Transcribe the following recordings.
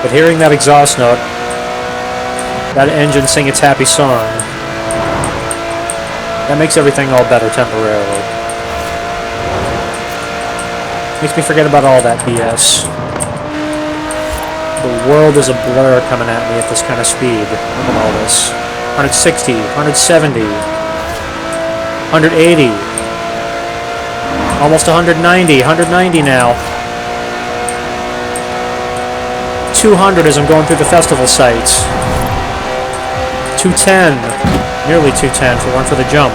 But hearing that exhaust note, that engine sing its happy song, that makes everything all better temporarily. Makes me forget about all that BS. The world is a blur coming at me at this kind of speed. Look at all this. 160, 170, 180, almost 190, 190 now. 200 as I'm going through the festival sites. 210, nearly 210 for one for the jump.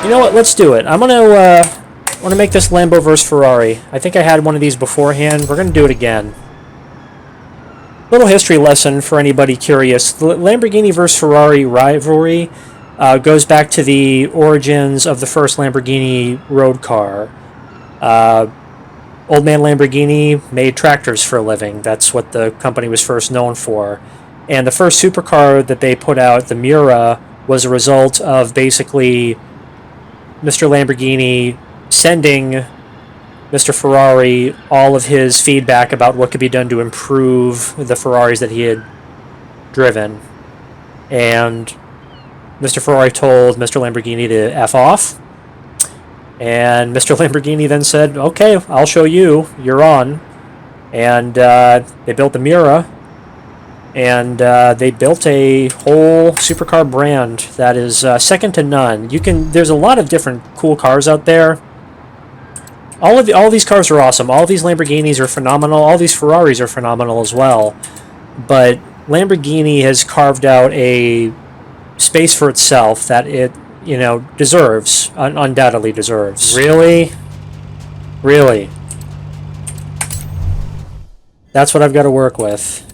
You know what? Let's do it. I'm gonna make this Lambo versus Ferrari. I think I had one of these beforehand. We're gonna do it again. Little history lesson for anybody curious. The Lamborghini versus Ferrari rivalry goes back to the origins of the first Lamborghini road car. Old man Lamborghini made tractors for a living. That's what the company was first known for. And the first supercar that they put out, the Miura, was a result of basically Mr. Lamborghini sending Mr. Ferrari all of his feedback about what could be done to improve the Ferraris that he had driven. And Mr. Ferrari told Mr. Lamborghini to F off. And Mr. Lamborghini then said, okay, I'll show you. You're on. And they built the Miura. And they built a whole supercar brand that is second to none. There's a lot of different cool cars out there. All these cars are awesome. All these Lamborghinis are phenomenal. All these Ferraris are phenomenal as well. But Lamborghini has carved out a space for itself that it, deserves, undoubtedly deserves. Really? Really? That's what I've got to work with.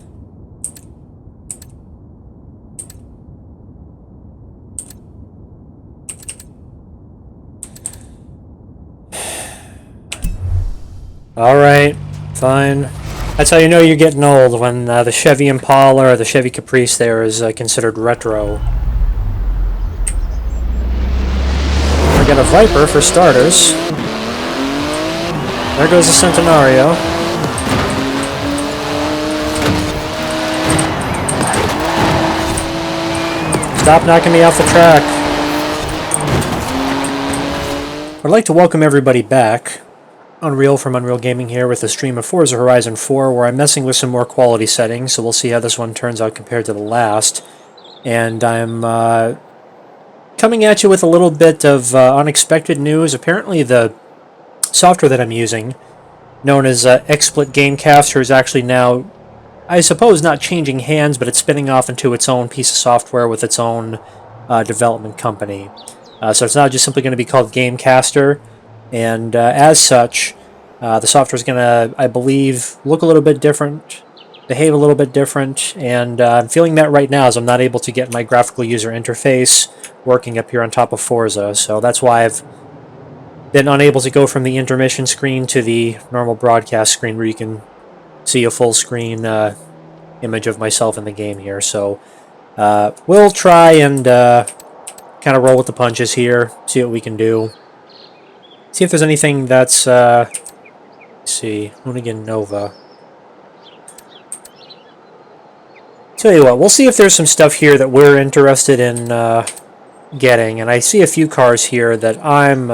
Alright, fine. That's how you know you're getting old, when the Chevy Impala or the Chevy Caprice there is considered retro. We got a Viper for starters. There goes the Centenario. Stop knocking me off the track. I'd like to welcome everybody back. Unreal from Unreal Gaming here with a stream of Forza Horizon 4 where I'm messing with some more quality settings, so we'll see how this one turns out compared to the last. And I'm coming at you with a little bit of unexpected news. Apparently the software that I'm using, known as XSplit Gamecaster, is actually now, I suppose, not changing hands, but it's spinning off into its own piece of software with its own development company. So it's not just simply going to be called Gamecaster. And as such, the software is going to, I believe, look a little bit different, behave a little bit different, and I'm feeling that right now as I'm not able to get my graphical user interface working up here on top of Forza. So that's why I've been unable to go from the intermission screen to the normal broadcast screen where you can see a full screen image of myself in the game here. So we'll try and kind of roll with the punches here, see what we can do. See if there's anything that's, let's see, Hoonigan Nova. Tell you what, we'll see if there's some stuff here that we're interested in getting, and I see a few cars here that I'm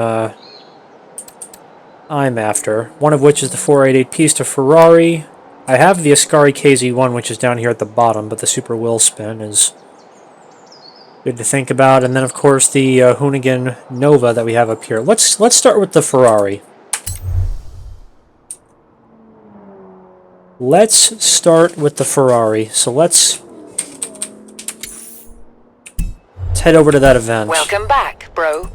after, one of which is the 488 Pista Ferrari. I have the Ascari KZ1, which is down here at the bottom, but the Super Wheel Spin is good to think about. And then, of course, the Hoonigan Nova that we have up here. Let's start with the Ferrari. Let's start with the Ferrari. So let's head over to that event. Welcome back, bro.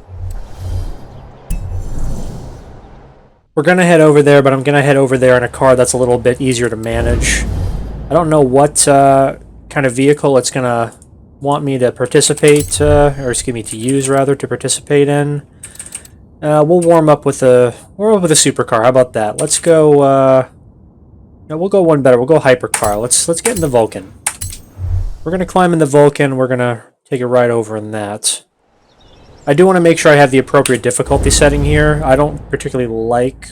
We're going to head over there, but I'm going to head over there in a car that's a little bit easier to manage. I don't know what kind of vehicle it's going to want me to participate, or excuse me, to use rather, to participate in. We'll warm up with a supercar. How about that? Let's go. No, we'll go one better. We'll go hypercar. Let's get in the Vulcan. We're gonna climb in the Vulcan. We're gonna take a ride over in that. I do want to make sure I have the appropriate difficulty setting here. I don't particularly like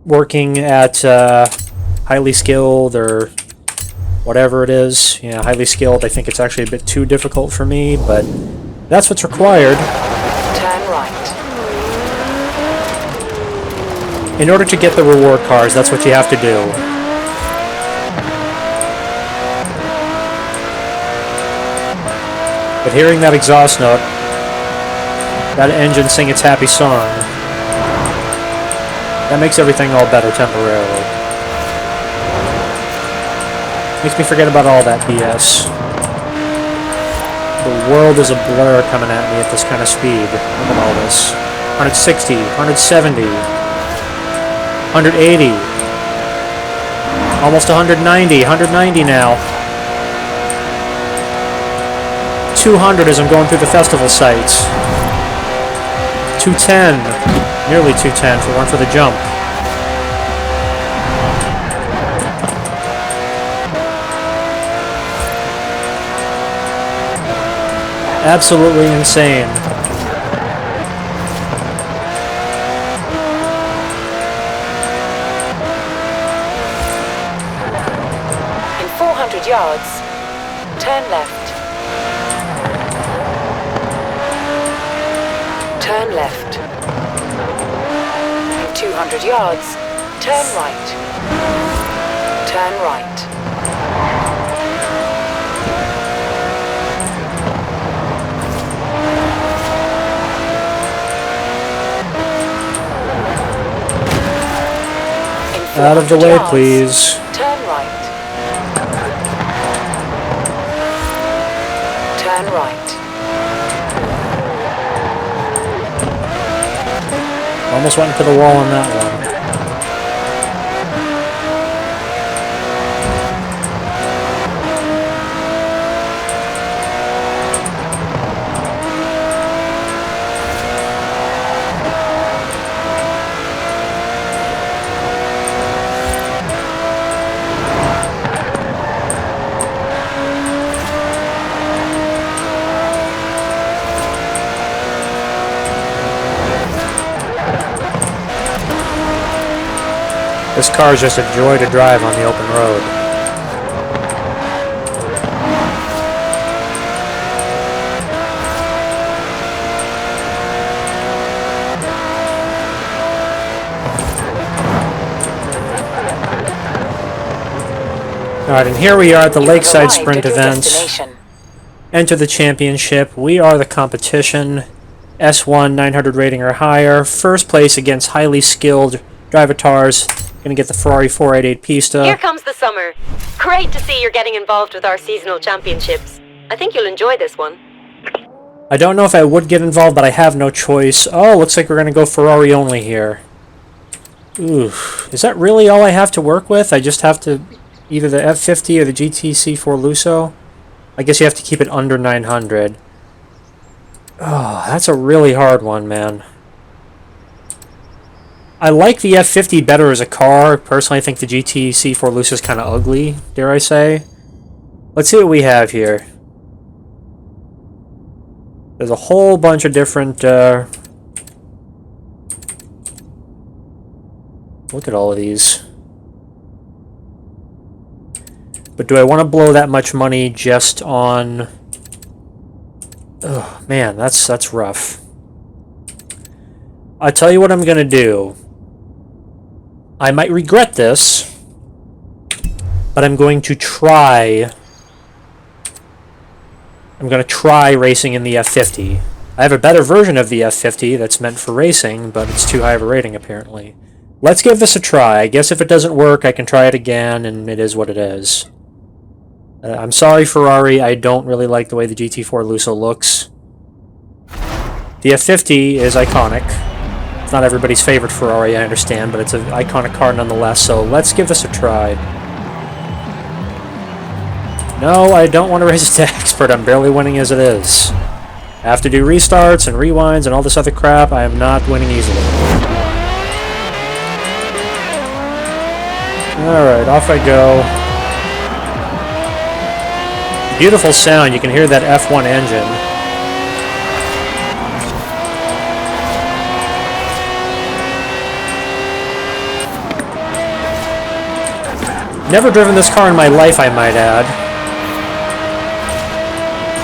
working at highly skilled or whatever it is. Yeah, highly skilled, I think it's actually a bit too difficult for me, but that's what's required. Turn right. In order to get the reward cars, that's what you have to do. But hearing that exhaust note, that engine sing its happy song, that makes everything all better temporarily. Makes me forget about all that BS. The world is a blur coming at me at this kind of speed. Look at all this. 160, 170, 180, almost 190, 190 now. 200 as I'm going through the festival sites. 210, nearly 210 if it weren't for the jump. Absolutely insane. In 400 yards, turn left. Turn left. In 200 yards, turn right. Turn right. Out of the way, please. Turn right. Turn right. Almost went into the wall on that one. This car is just a joy to drive on the open road. Alright, and here we are at the Lakeside Sprint event. Enter the championship. We are the competition. S1 900 rating or higher. First place against highly skilled drivatars. Gonna get the Ferrari 488 Pista. Here comes the summer. Great to see you're getting involved with our seasonal championships. I think you'll enjoy this one. I don't know if I would get involved, but I have no choice. Oh, looks like we're gonna go Ferrari only here. Ooh, is that really all I have to work with? I just have to either the F50 or the GTC4 Lusso? I guess you have to keep it under 900. Oh, that's a really hard one, man. I like the F50 better as a car. Personally, I think the GTC4 Lusso is kind of ugly, dare I say. Let's see what we have here. There's a whole bunch of different... Look at all of these. But do I want to blow that much money just on... Oh, man, that's rough. I'll tell you what I'm going to do. I might regret this, but I'm going to try... I'm going to try racing in the F50. I have a better version of the F50 that's meant for racing, but it's too high of a rating, apparently. Let's give this a try. I guess if it doesn't work, I can try it again, and it is what it is. I'm sorry, Ferrari. I don't really like the way the GT4 Lusso looks. The F50 is iconic. It's not everybody's favorite Ferrari, I understand, but it's an iconic car nonetheless, so let's give this a try. No, I don't want to race it to expert. I'm barely winning as it is. I have to do restarts and rewinds and all this other crap. I am not winning easily. Alright, off I go. Beautiful sound. You can hear that F1 engine. Never driven this car in my life, I might add.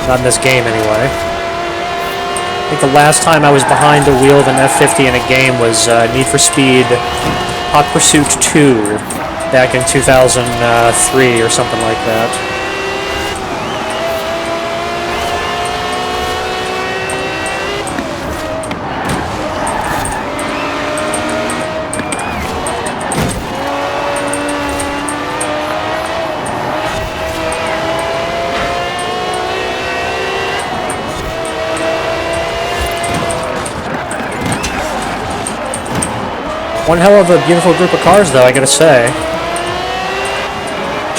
Not in this game, anyway. I think the last time I was behind the wheel of an F50 in a game was Need for Speed Hot Pursuit 2 back in 2003 or something like that. One hell of a beautiful group of cars, though, I gotta say.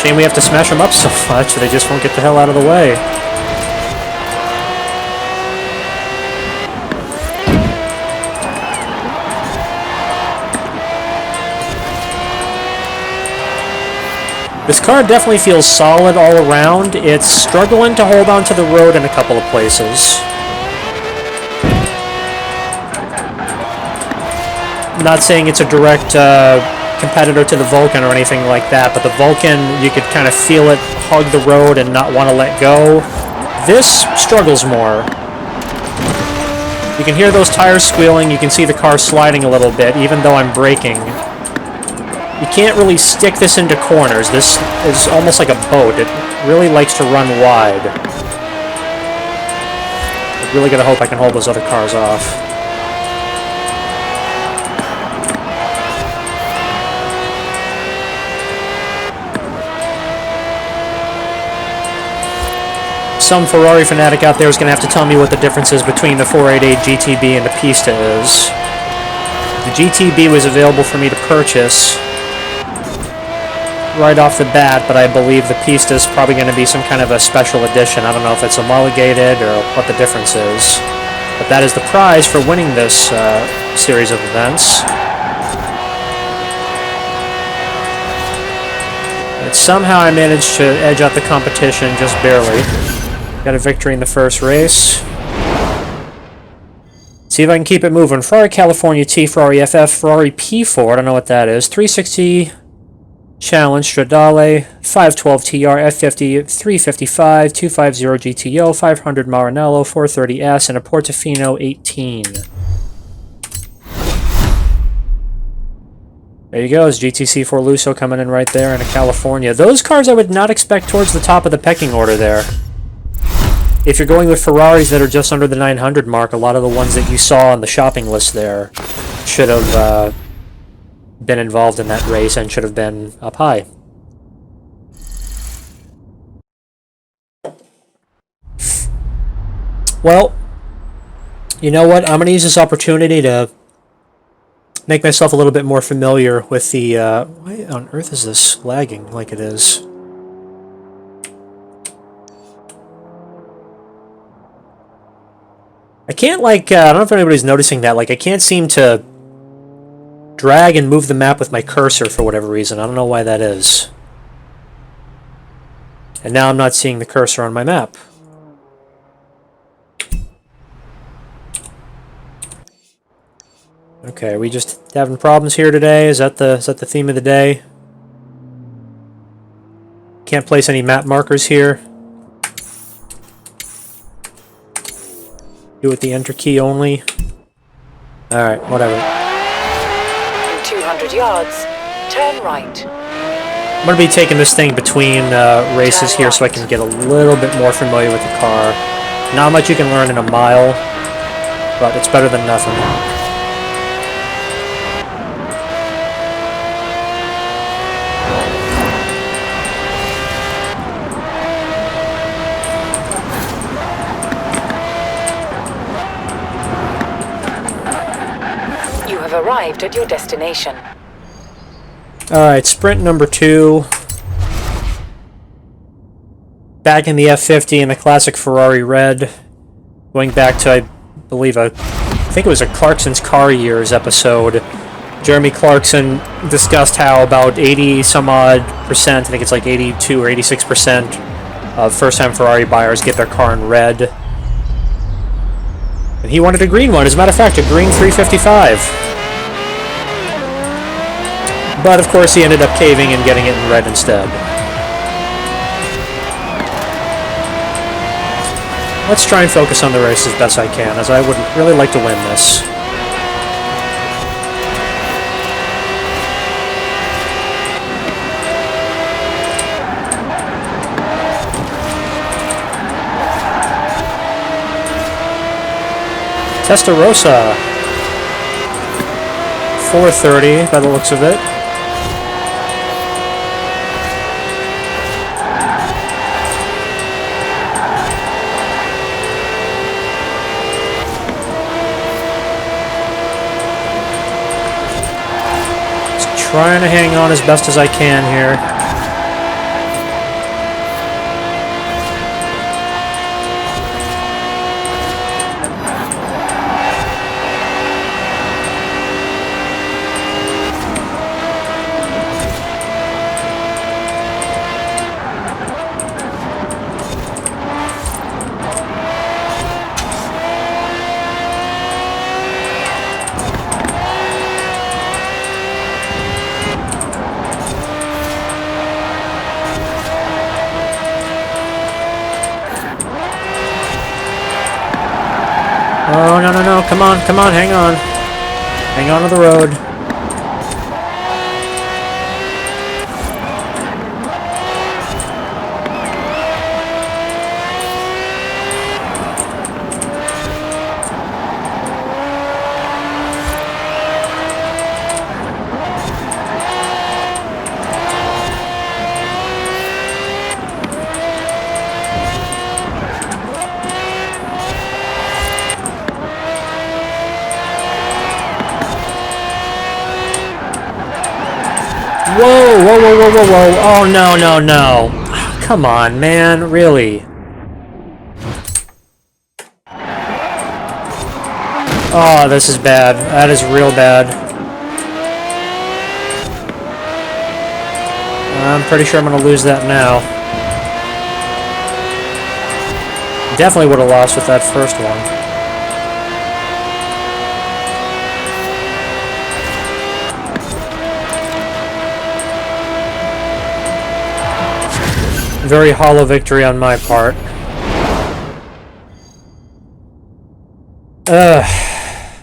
Shame we have to smash them up so much, they just won't get the hell out of the way. This car definitely feels solid all around. It's struggling to hold onto the road in a couple of places. I'm not saying it's a direct competitor to the Vulcan or anything like that, but the Vulcan, you could kind of feel it hug the road and not want to let go. This struggles more. You can hear those tires squealing, you can see the car sliding a little bit, even though I'm braking. You can't really stick this into corners. This is almost like a boat. It really likes to run wide. I really gotta hope I can hold those other cars off. Some Ferrari fanatic out there is going to have to tell me what the difference is between the 488 GTB and the Pista is. The GTB was available for me to purchase right off the bat, but I believe the Pista is probably going to be some kind of a special edition. I don't know if it's homologated or what the difference is. But that is the prize for winning this series of events. And somehow I managed to edge out the competition just barely. Got a victory in the first race. See if I can keep it moving. Ferrari California T, Ferrari FF, Ferrari P4, I don't know what that is. 360 Challenge, Stradale, 512 TR, F50, 355, 250 GTO, 500 Maranello, 430S, and a Portofino 18. There you go, it's GTC4 Lusso coming in right there, and a California. Those cars I would not expect towards the top of the pecking order there. If you're going with Ferraris that are just under the 900 mark, a lot of the ones that you saw on the shopping list there should have been involved in that race and should have been up high. Well, you know what? I'm going to use this opportunity to make myself a little bit more familiar with the... why on earth is this lagging like it is? I can't, like, I don't know if anybody's noticing that, like, I can't seem to drag and move the map with my cursor for whatever reason. I don't know why that is. And now I'm not seeing the cursor on my map. Okay, are we just having problems here today? Is that the theme of the day? Can't place any map markers here. Do it the enter key only. Alright, whatever. In 200 yards, turn right. I'm going to be taking this thing between races here so I can get a little bit more familiar with the car. Not much you can learn in a mile, but it's better than nothing. Arrived at your destination. Alright, sprint number 2. Back in the F50 in the classic Ferrari red. Going back to, I believe, I think it was a Clarkson's Car Years episode. Jeremy Clarkson discussed how about 80 some odd percent, I think it's like 82 or 86% of first-time Ferrari buyers get their car in red. And he wanted a green one, as a matter of fact, a green 355. But of course he ended up caving and getting it in red instead. Let's try and focus on the race as best I can, as I would really like to win this. Testarossa. 4:30 by the looks of it. Just trying to hang on as best as I can here. Oh, no, no, no. Come on, come on, hang on. Hang on to the road. Whoa, whoa, whoa, whoa, whoa, whoa. Oh, no, no, no. Come on, man. Really? Oh, this is bad. That is real bad. I'm pretty sure I'm going to lose that now. Definitely would have lost with that first one. Very hollow victory on my part.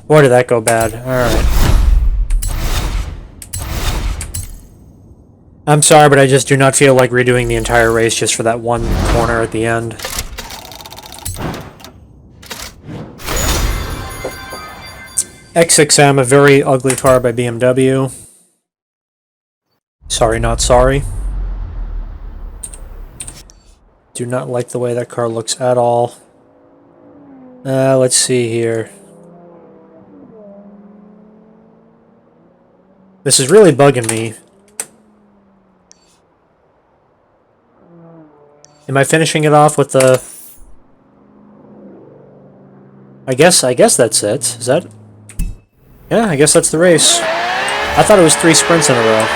Boy, did that go bad. Alright. I'm sorry, but I just do not feel like redoing the entire race just for that one corner at the end. X6M, a very ugly car by BMW. Sorry, not sorry. Do not like the way that car looks at all. Let's see here. This is really bugging me. Am I finishing it off with the... I guess that's it. Is that... Yeah, I guess that's the race. I thought it was 3 sprints in a row.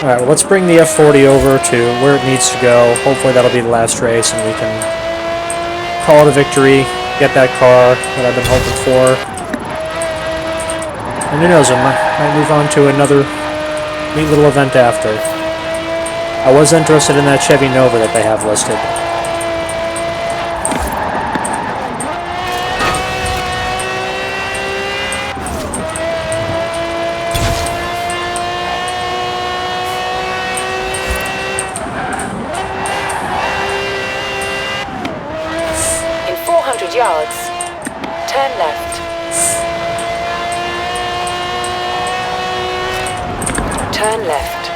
Alright, well, let's bring the F40 over to where it needs to go. Hopefully that'll be the last race and we can call it a victory, get that car that I've been hoping for. And who knows, I might move on to another neat little event after. I was interested in that Chevy Nova that they have listed. Yards. Turn left. Turn left.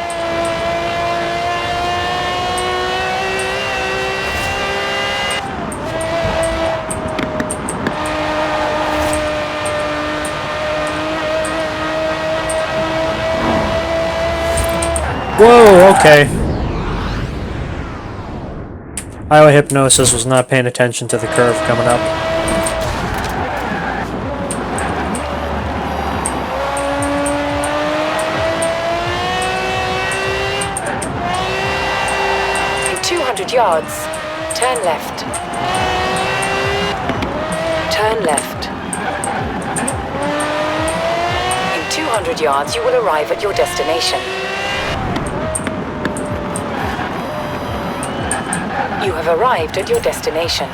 Whoa, okay. Highway Hypnosis was not paying attention to the curve coming up. In 200 yards, turn left. Turn left. 200 yards, you will arrive at your destination. You have arrived at your destination.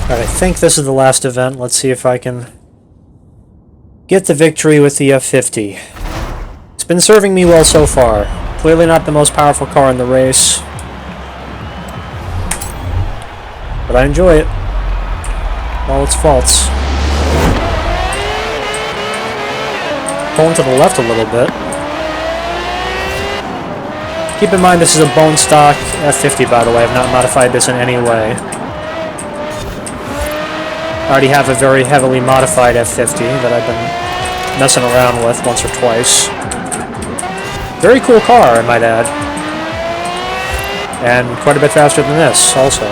Alright, I think this is the last event. Let's see if I can get the victory with the F50. It's been serving me well so far. Clearly not the most powerful car in the race, but I enjoy it. All its faults. Pulling to the left a little bit. Keep in mind this is a bone stock F50, by the way. I've not modified this in any way. I already have a very heavily modified F50 that I've been messing around with once or twice. Very cool car, I might add. And quite a bit faster than this, also.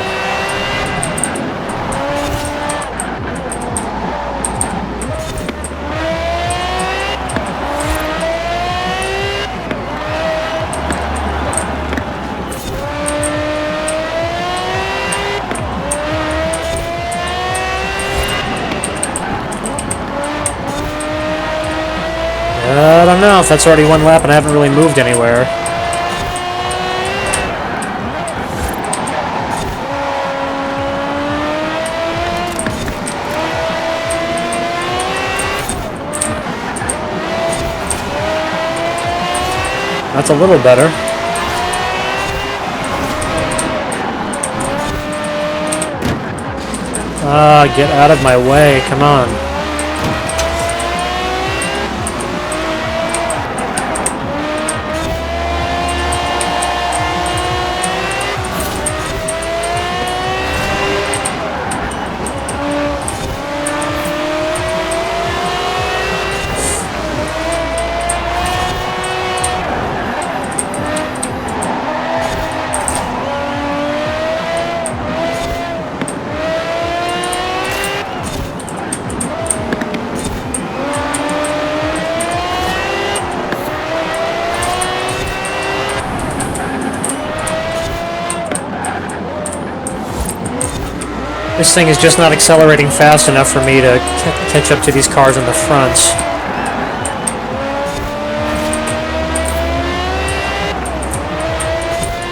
I don't know if that's already one lap and I haven't really moved anywhere. That's a little better. Ah, get out of my way, come on. This thing is just not accelerating fast enough for me to catch up to these cars in the front.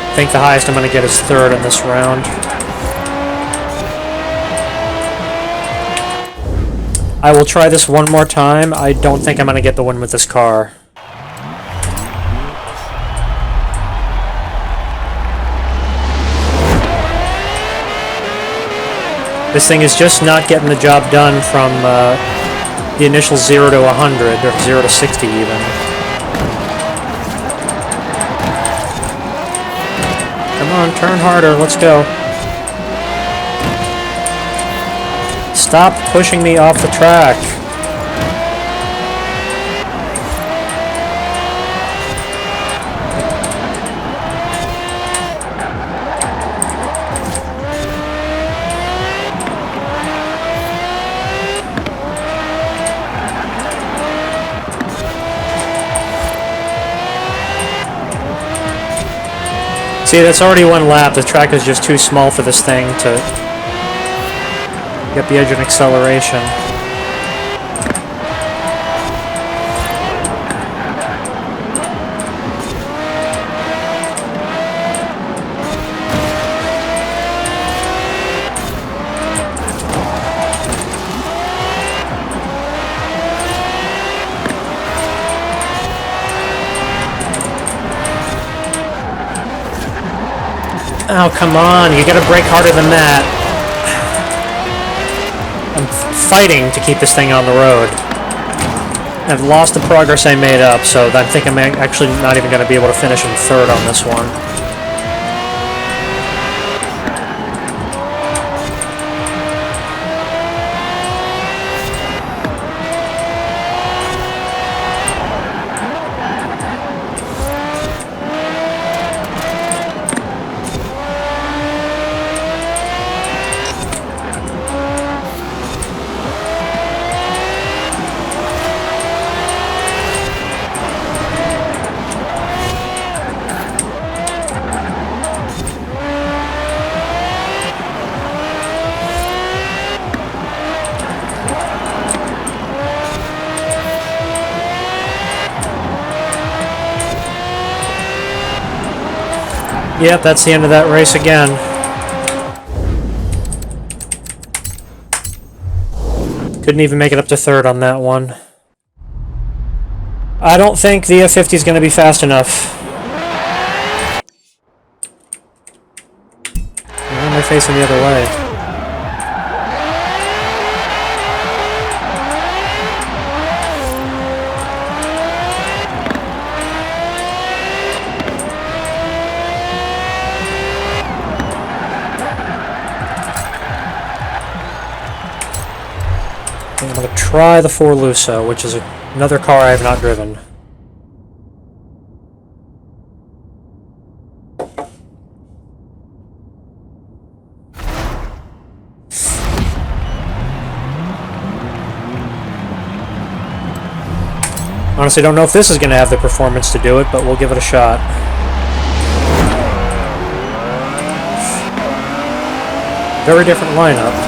I think the highest I'm going to get is third in this round. I will try this one more time. I don't think I'm going to get the win with this car. This thing is just not getting the job done from the initial 0 to 100, or 0 to 60 even. Come on, turn harder, let's go. Stop pushing me off the track. See, that's already one lap. The track is just too small for this thing to get the edge and acceleration. Oh, come on, you gotta brake harder than that. I'm fighting to keep this thing on the road. I've lost the progress I made up, so I think I'm actually not even gonna be able to finish in third on this one. Yep, that's the end of that race again. Couldn't even make it up to third on that one. I don't think the F50 is going to be fast enough. Why am I facing the other way? I'm going to try the Forlusa, which is another car I have not driven. Honestly, don't know if this is going to have the performance to do it, but we'll give it a shot. Very different lineup.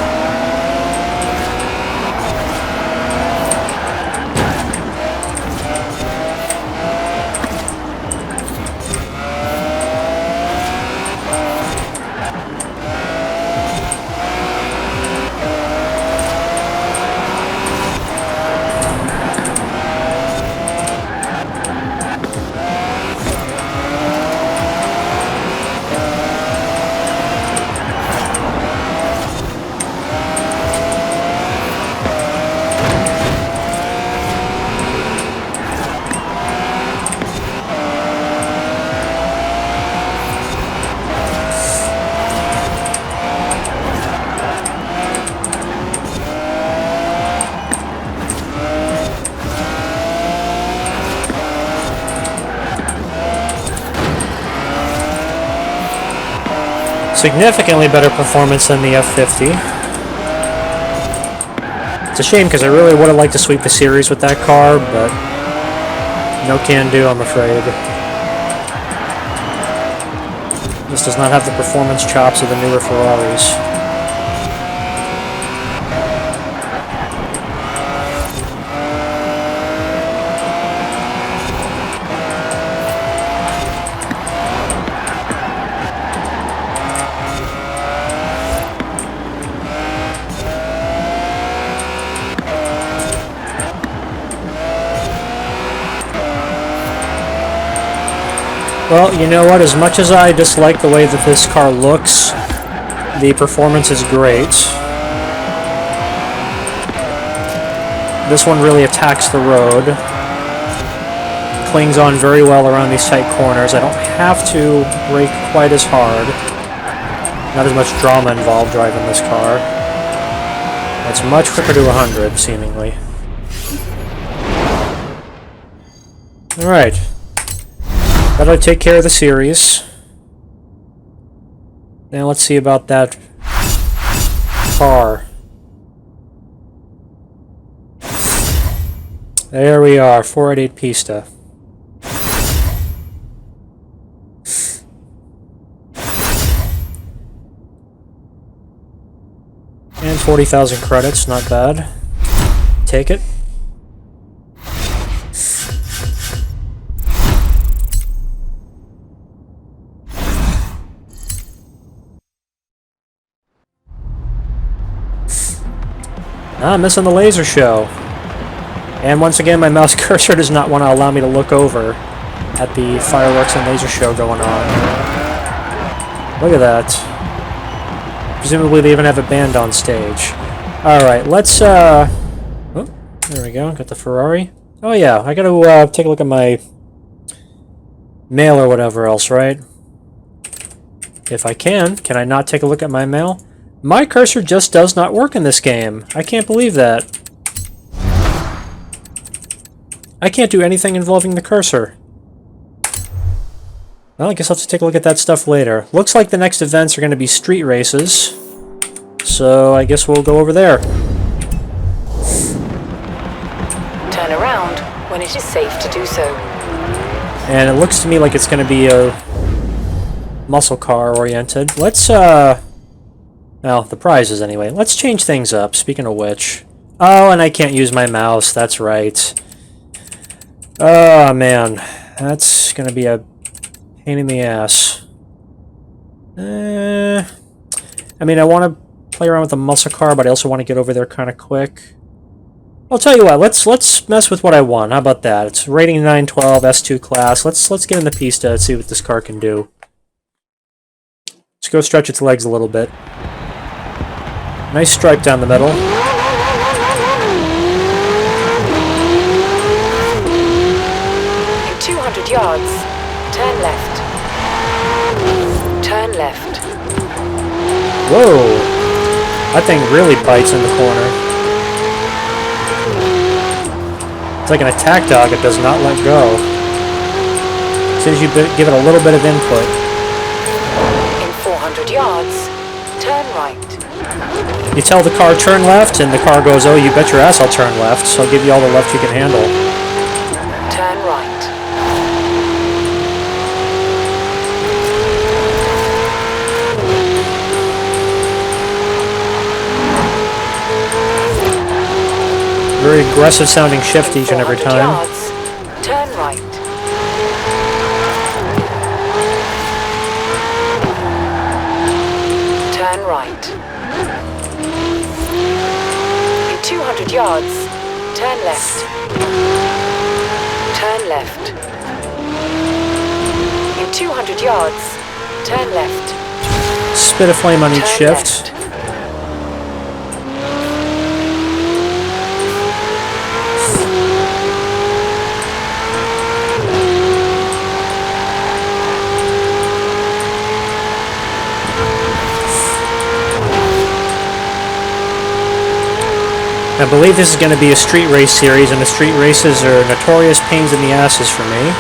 Significantly better performance than the F50. It's a shame because I really would have liked to sweep the series with that car, but no can do, I'm afraid. This does not have the performance chops of the newer Ferraris. Well, you know what? As much as I dislike the way that this car looks, the performance is great. This one really attacks the road. Clings on very well around these tight corners. I don't have to brake quite as hard. Not as much drama involved driving this car. It's much quicker to 100, seemingly. Alright. That'll take care of the series. Now let's see about that car. There we are, 488 Pista. And 40,000 credits, not bad. Take it. Ah, I'm missing the laser show. And once again, my mouse cursor does not want to allow me to look over at the fireworks and laser show going on. Look at that. Presumably they even have a band on stage. Alright, let's, oh, there we go, got the Ferrari. Oh yeah, I gotta, take a look at my mail or whatever else, right? If I can I not take a look at my mail? My cursor just does not work in this game. I can't believe that. I can't do anything involving the cursor. Well, I guess I'll have to take a look at that stuff later. Looks like the next events are going to be street races. So I guess we'll go over there. Turn around when it is safe to do so. And it looks to me like it's going to be a muscle car oriented. Let's, well, the prizes anyway. Let's change things up, speaking of which. Oh, and I can't use my mouse, that's right. Oh, man. That's gonna be a pain in the ass. I mean, I want to play around with the muscle car, but I also want to get over there kind of quick. I'll tell you what. Let's mess with what I want. How about that? It's rating 912 S2 class. Let's get in the pista and see what this car can do. Let's go stretch its legs a little bit. Nice stripe down the middle. In 200 yards, turn left. Turn left. Whoa! That thing really bites in the corner. It's like an attack dog, it does not let go. As soon as you give it a little bit of input. In 400 yards, turn right. You tell the car turn left, and the car goes, oh, you bet your ass I'll turn left, so I'll give you all the left you can handle. Turn right. Very aggressive sounding shift each and every time. Yards, turn right. Turn right. In 200 yards, turn left. Turn left. In 200 yards, turn left. Spit a flame on each shift. Left. I believe this is going to be a street race series, and the street races are notorious pains in the asses for me.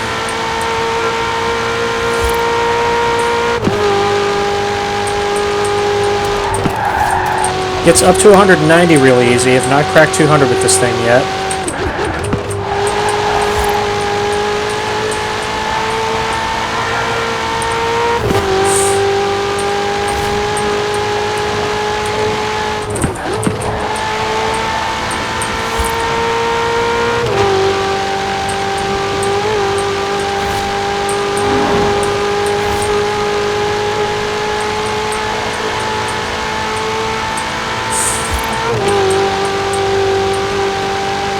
Gets up to 190 really easy. I've not cracked 200 with this thing yet.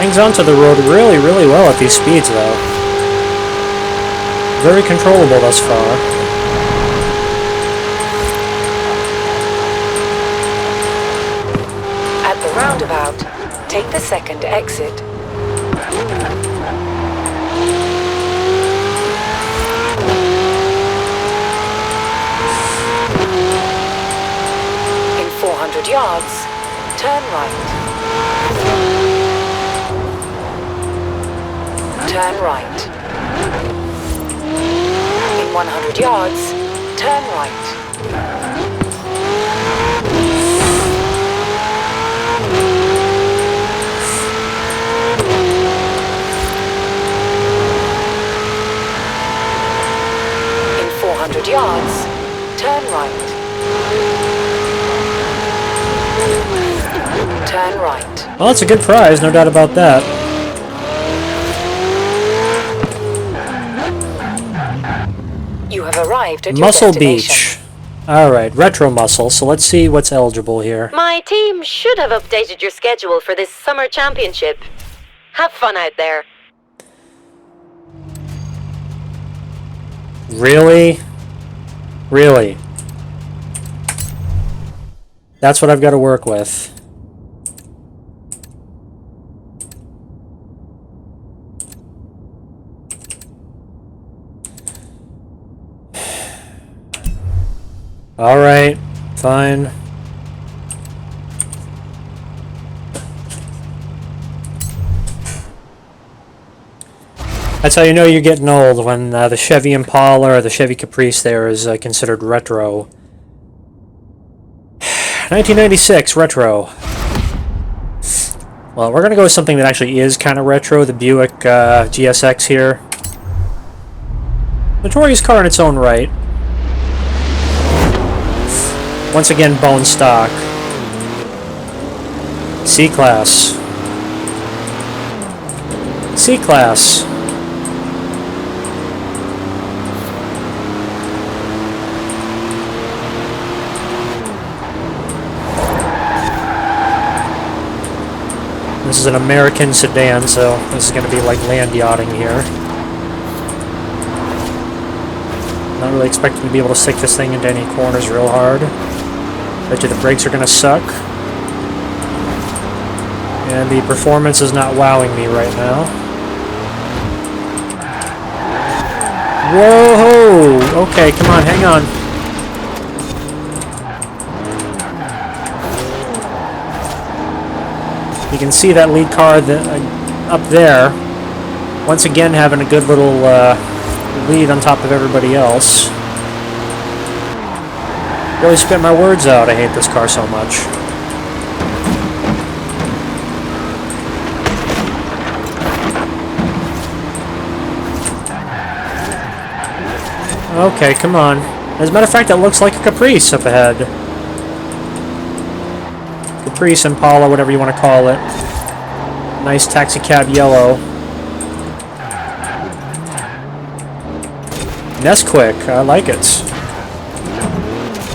Hangs onto the road really, really well at these speeds, though. Very controllable thus far. At the roundabout, take the second exit. In 400 yards, turn right. Turn right. In 100 yards, turn right. In 400 yards, turn right. Turn right. Well, that's a good prize, no doubt about that. You have arrived at your Muscle destination. Beach. Alright, retro muscle, so let's see what's eligible here. My team should have updated your schedule for this summer championship. Have fun out there. Really? Really? That's what I've got to work with. Alright, fine. That's how you know you're getting old, when the Chevy Impala or the Chevy Caprice there is considered retro. 1996, retro. Well, we're going to go with something that actually is kind of retro, the Buick GSX here. Notorious car in its own right. Once again, bone stock. C-Class. C-Class. This is an American sedan, so this is going to be like land yachting here. Not really expecting to be able to stick this thing into any corners real hard. Bet you the brakes are going to suck. And the performance is not wowing me right now. Whoa! Okay, come on, hang on. You can see that lead car up there. Once again, having a good little lead on top of everybody else. Really spit my words out. I hate this car so much. Okay, come on. As a matter of fact, that looks like a Caprice up ahead. Caprice, Impala, whatever you want to call it. Nice taxi cab yellow. Nesquik, I like it.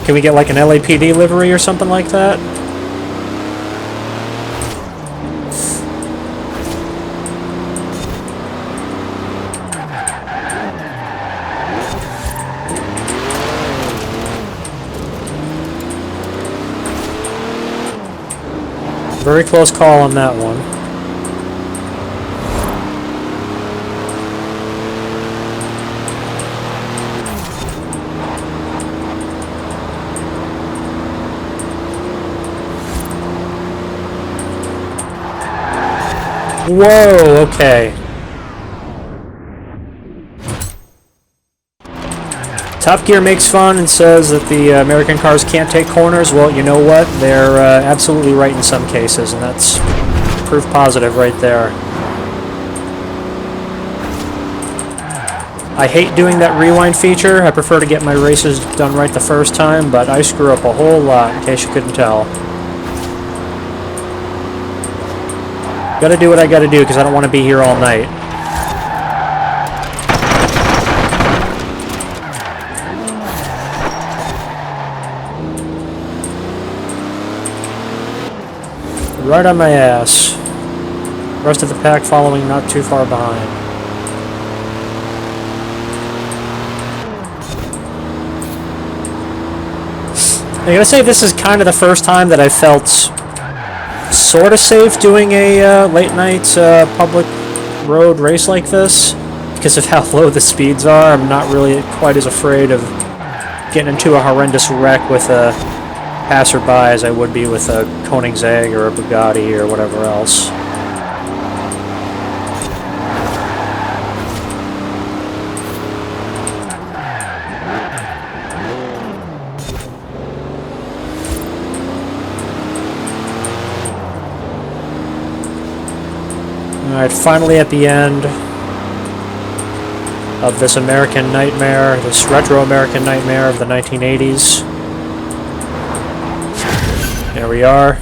Can we get like an LAPD livery or something like that? Very close call on that one. Whoa, okay. Top Gear makes fun and says that the American cars can't take corners. Well, you know what? They're absolutely right in some cases, and that's proof positive right there. I hate doing that rewind feature. I prefer to get my races done right the first time, but I screw up a whole lot, in case you couldn't tell. Gotta do what I gotta do, because I don't want to be here all night. Right on my ass. Rest of the pack following not too far behind. I gotta say, this is kind of the first time that I felt sort of safe doing a late night public road race like this. Because of how low the speeds are, I'm not really quite as afraid of getting into a horrendous wreck with a passerby as I would be with a Koenigsegg or a Bugatti or whatever else. Alright, finally at the end of this American nightmare, this retro American nightmare of the 1980s. There we are.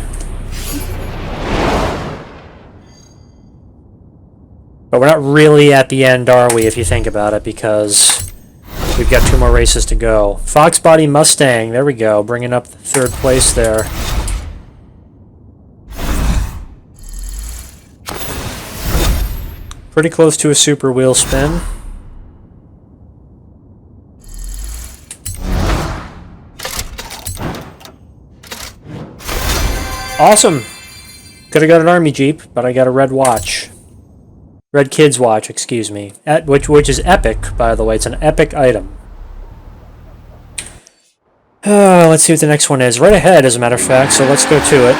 But we're not really at the end, are we, if you think about it, because we've got 2 more races to go. Fox Body Mustang, there we go, bringing up the 3rd place there. Pretty close to a super wheel spin. Awesome! Could have got an army jeep, but I got a red watch. Red Kids watch, excuse me. Which is epic, by the way. It's an epic item. Let's see what the next one is. Right ahead, as a matter of fact, so let's go to it.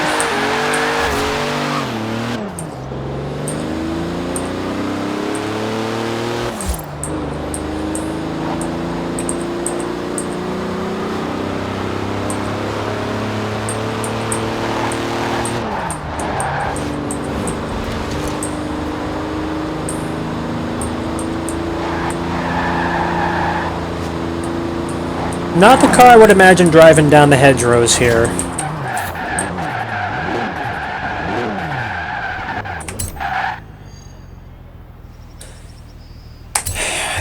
Not the car I would imagine driving down the hedgerows here.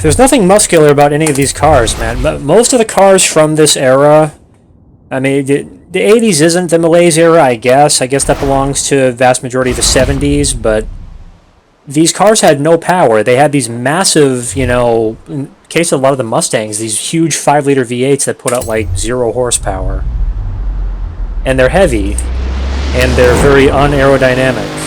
There's nothing muscular about any of these cars, man. Most of the cars from this era, I mean, the 80s isn't the malaise era, I guess. I guess that belongs to a vast majority of the 70s, but these cars had no power. They had these massive, you know, in case of a lot of the Mustangs, these huge 5-liter V8s that put out like 0 horsepower. And they're heavy, and they're very unaerodynamic.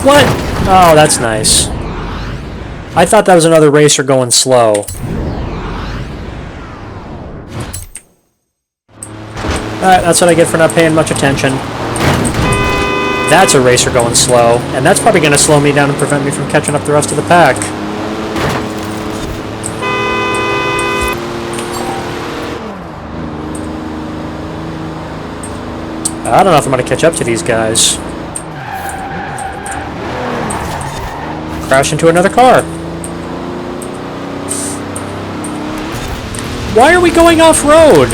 What? Oh, that's nice. I thought that was another racer going slow. Alright, that's what I get for not paying much attention. That's a racer going slow, and that's probably going to slow me down and prevent me from catching up the rest of the pack. I don't know if I'm going to catch up to these guys. Crash into another car. Why are we going off-road?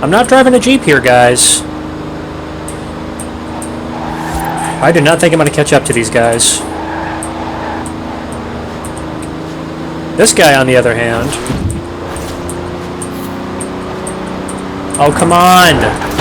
I'm not driving a Jeep here, guys. I do not think I'm going to catch up to these guys. This guy, on the other hand... Oh, come on!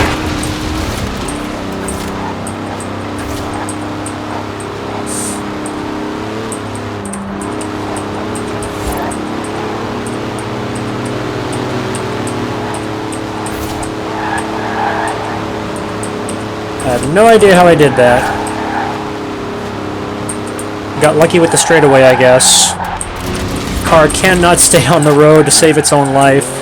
I have no idea how I did that. Got lucky with the straightaway, I guess. Car cannot stay on the road to save its own life.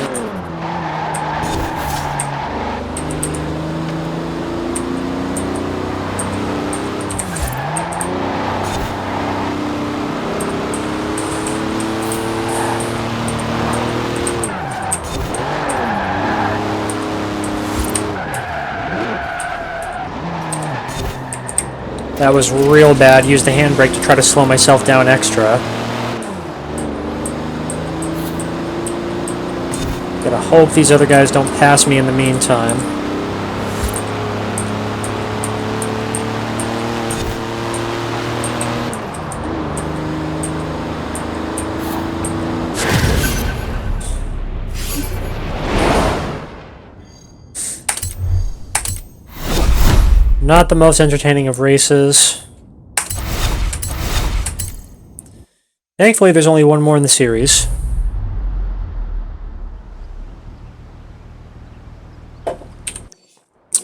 That was real bad. Used the handbrake to try to slow myself down extra. Gotta hope these other guys don't pass me in the meantime. Not the most entertaining of races. Thankfully, there's only one more in the series.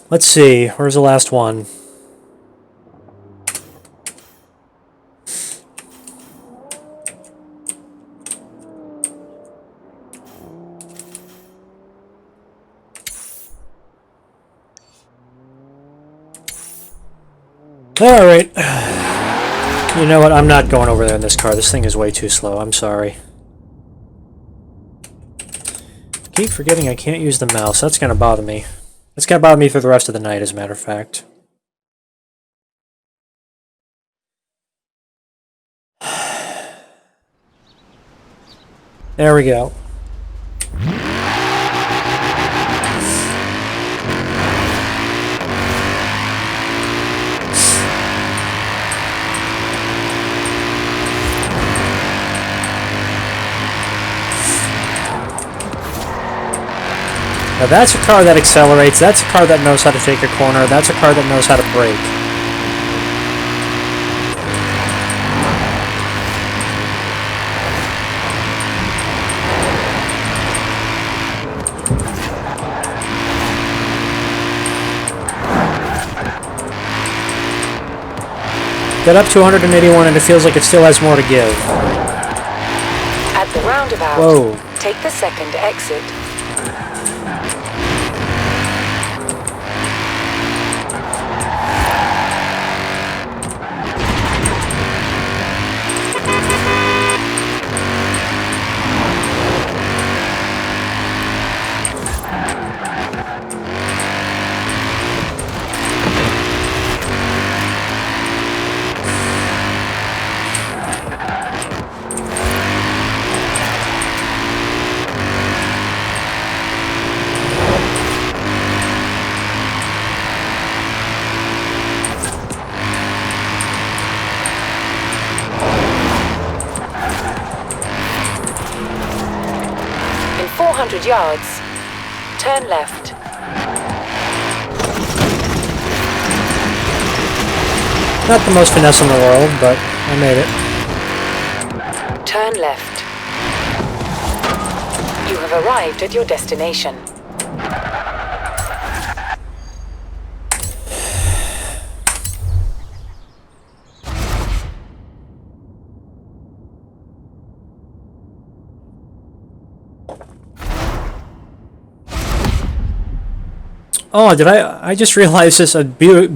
Let's see, where's the last one? Alright. You know what? I'm not going over there in this car. This thing is way too slow. I'm sorry. Keep forgetting I can't use the mouse. That's going to bother me. It's going to bother me for the rest of the night, as a matter of fact. There we go. Now that's a car that accelerates, that's a car that knows how to take a corner, that's a car that knows how to brake. Got up to 181 and it feels like it still has more to give. At the roundabout, whoa. Take the second exit. 200 yards. Turn left. Not the most finesse in the world, but I made it. Turn left. You have arrived at your destination. Oh, did I just realized this, Buick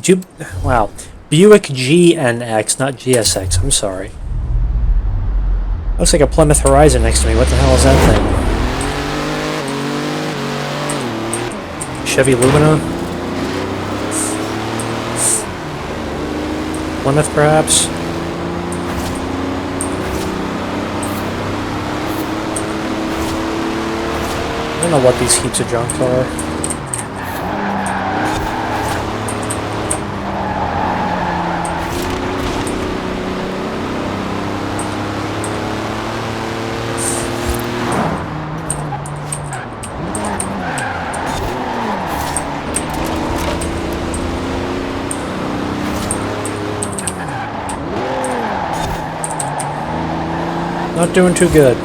GNX, not GSX, I'm sorry. Looks like a Plymouth Horizon next to me, what the hell is that thing? Chevy Lumina? Plymouth, perhaps? I don't know what these heaps of junk are. Not doing too good.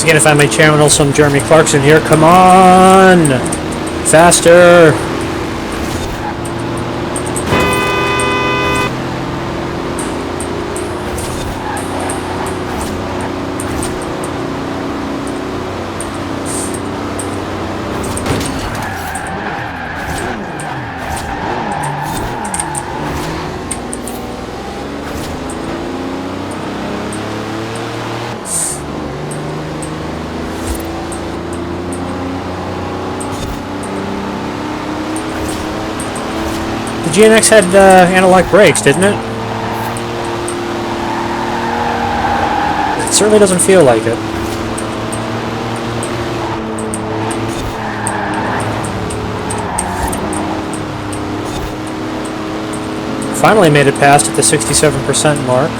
Again, if I may channel some Jeremy Clarkson here, come on! Faster! The GNX had analog brakes, didn't it? It certainly doesn't feel like it. Finally made it past at the 67% mark.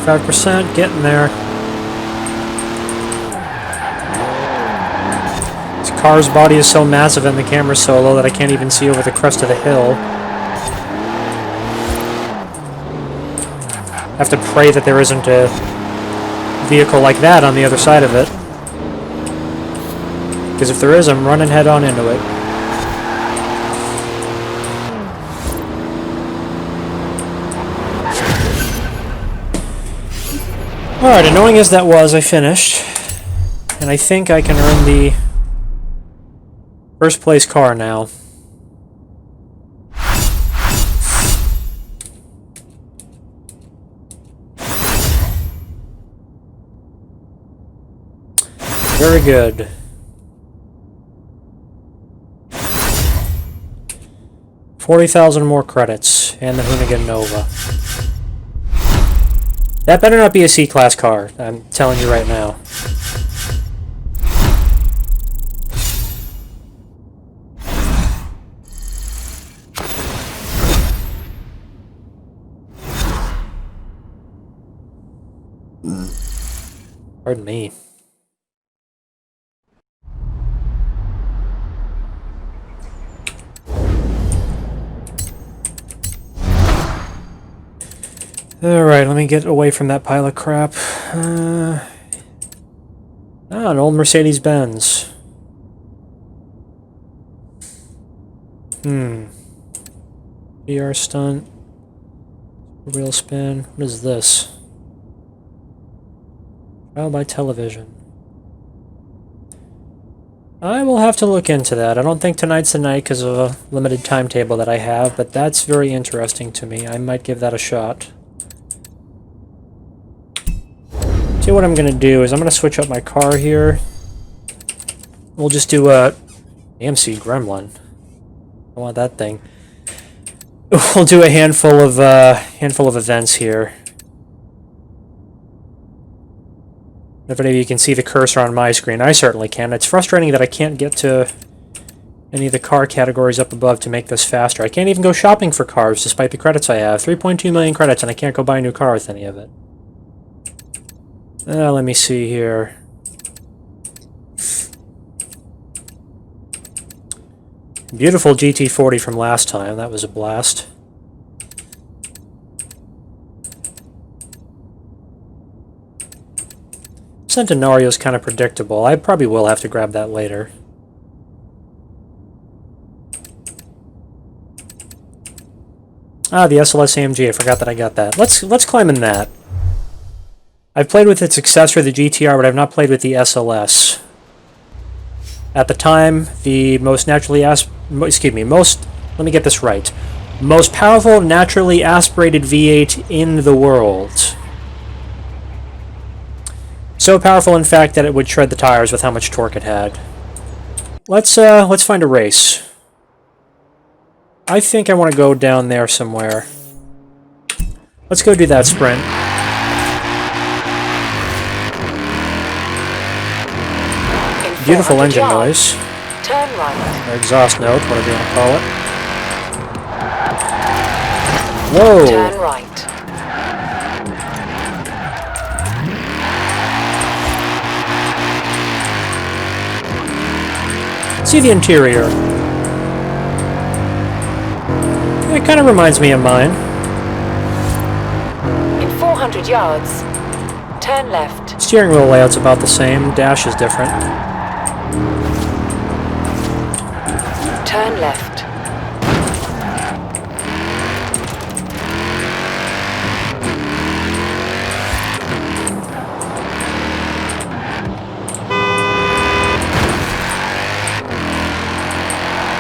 %, getting there. This car's body is so massive and the camera's so low that I can't even see over the crest of the hill. I have to pray that there isn't a vehicle like that on the other side of it. Because if there is, I'm running head on into it. Alright, annoying as that was, I finished. And I think I can earn the first place car now. Very good. $40,000 more credits, and the Hoonigan Nova. That better not be a C-Class car, I'm telling you right now. Pardon me. Alright, let me get away from that pile of crap. An old Mercedes-Benz. VR stunt. Wheel spin. What is this? Trial by television. I will have to look into that. I don't think tonight's the night because of a limited timetable that I have, but that's very interesting to me. I might give that a shot. See, what I'm going to do is I'm going to switch up my car here. We'll just do a AMC Gremlin. I want that thing. We'll do a handful of events here. If any of you can see the cursor on my screen, I certainly can. It's frustrating that I can't get to any of the car categories up above to make this faster. I can't even go shopping for cars despite the credits I have. 3.2 million credits and I can't go buy a new car with any of it. Let me see here. Beautiful GT40 from last time. That was a blast. Centenario is kind of predictable. I probably will have to grab that later. Ah, the SLS AMG. I forgot that I got that. Let's climb in that. I've played with its successor, the GTR, but I've not played with the SLS. At the time, the most naturally let me get this right. Most powerful naturally aspirated V8 in the world. So powerful, in fact, that it would shred the tires with how much torque it had. Let's find a race. I think I want to go down there somewhere. Let's go do that sprint. Beautiful engine noise. Turn right. Or exhaust note, whatever you want to call it. Whoa! Turn right. See the interior. It kind of reminds me of mine. In 400 yards, turn left. Steering wheel layout's about the same. Dash is different. Turn left.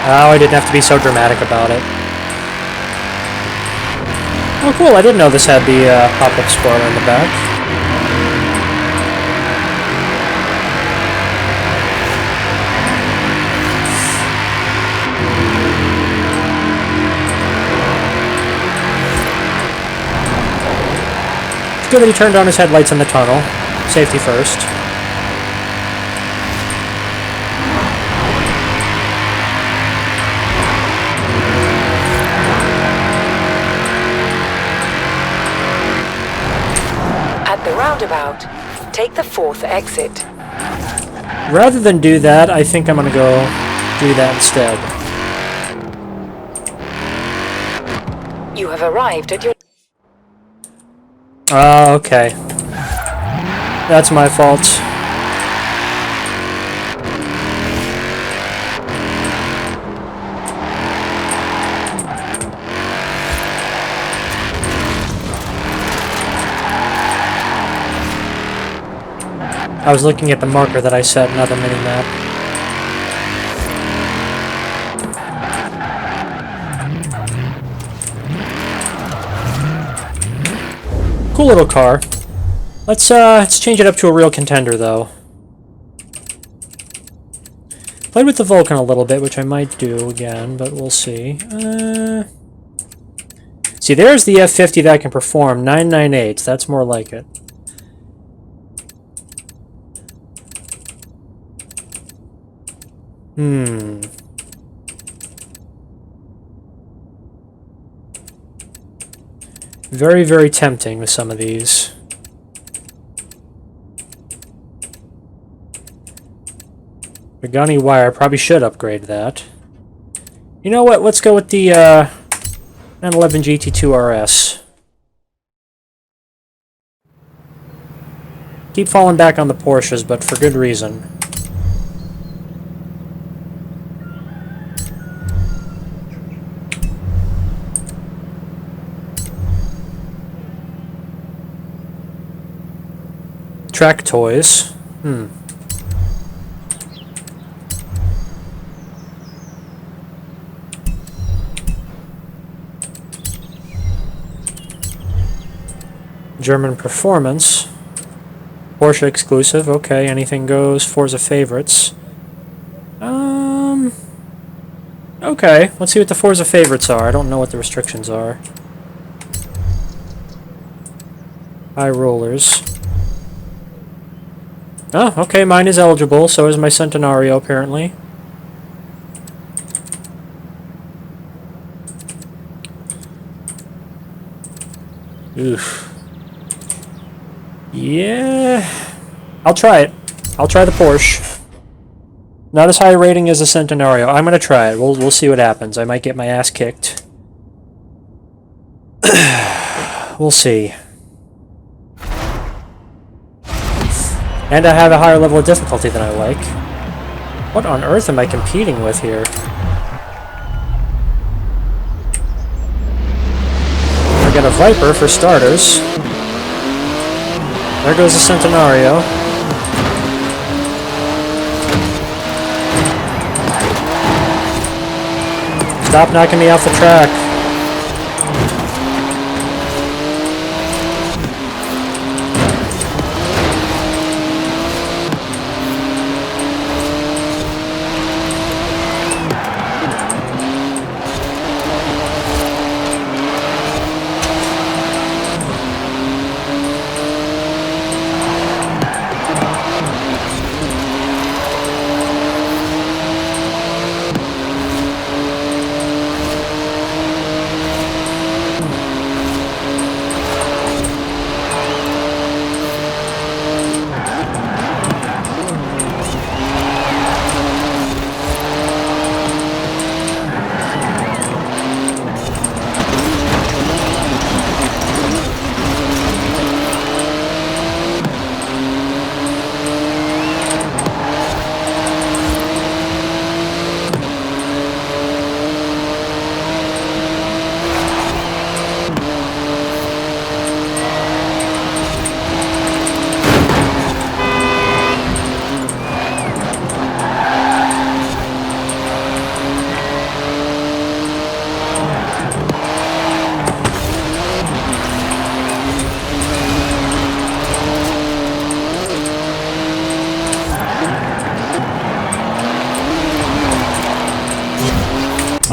Oh, I didn't have to be so dramatic about it. Oh, cool. I didn't know this had the pop-up spoiler in the back. It's good that he turned on his headlights in the tunnel. Safety first. Roundabout. Take the 4th exit. Rather than do that, I think I'm going to go do that instead. You have arrived at your... Okay. That's my fault. I was looking at the marker that I set, not the mini-map. Cool little car. Let's change it up to a real contender, though. Played with the Vulcan a little bit, which I might do again, but we'll see. See, there's the F50 that can perform. 998, that's more like it. Very, very tempting with some of these. Pagani Wire, probably should upgrade that. You know what, let's go with the 911 GT2 RS. Keep falling back on the Porsches, but for good reason. Track toys. German performance. Porsche exclusive. Okay, anything goes. Forza favorites. Okay, let's see what the Forza favorites are. I don't know what the restrictions are. High rollers. Oh, okay, mine is eligible, so is my Centenario, apparently. Oof. Yeah, I'll try it. I'll try the Porsche. Not as high a rating as the Centenario. I'm gonna try it. We'll see what happens. I might get my ass kicked. We'll see. And I have a higher level of difficulty than I like. What on earth am I competing with here? I got a Viper for starters. There goes the Centenario. Stop knocking me off the track.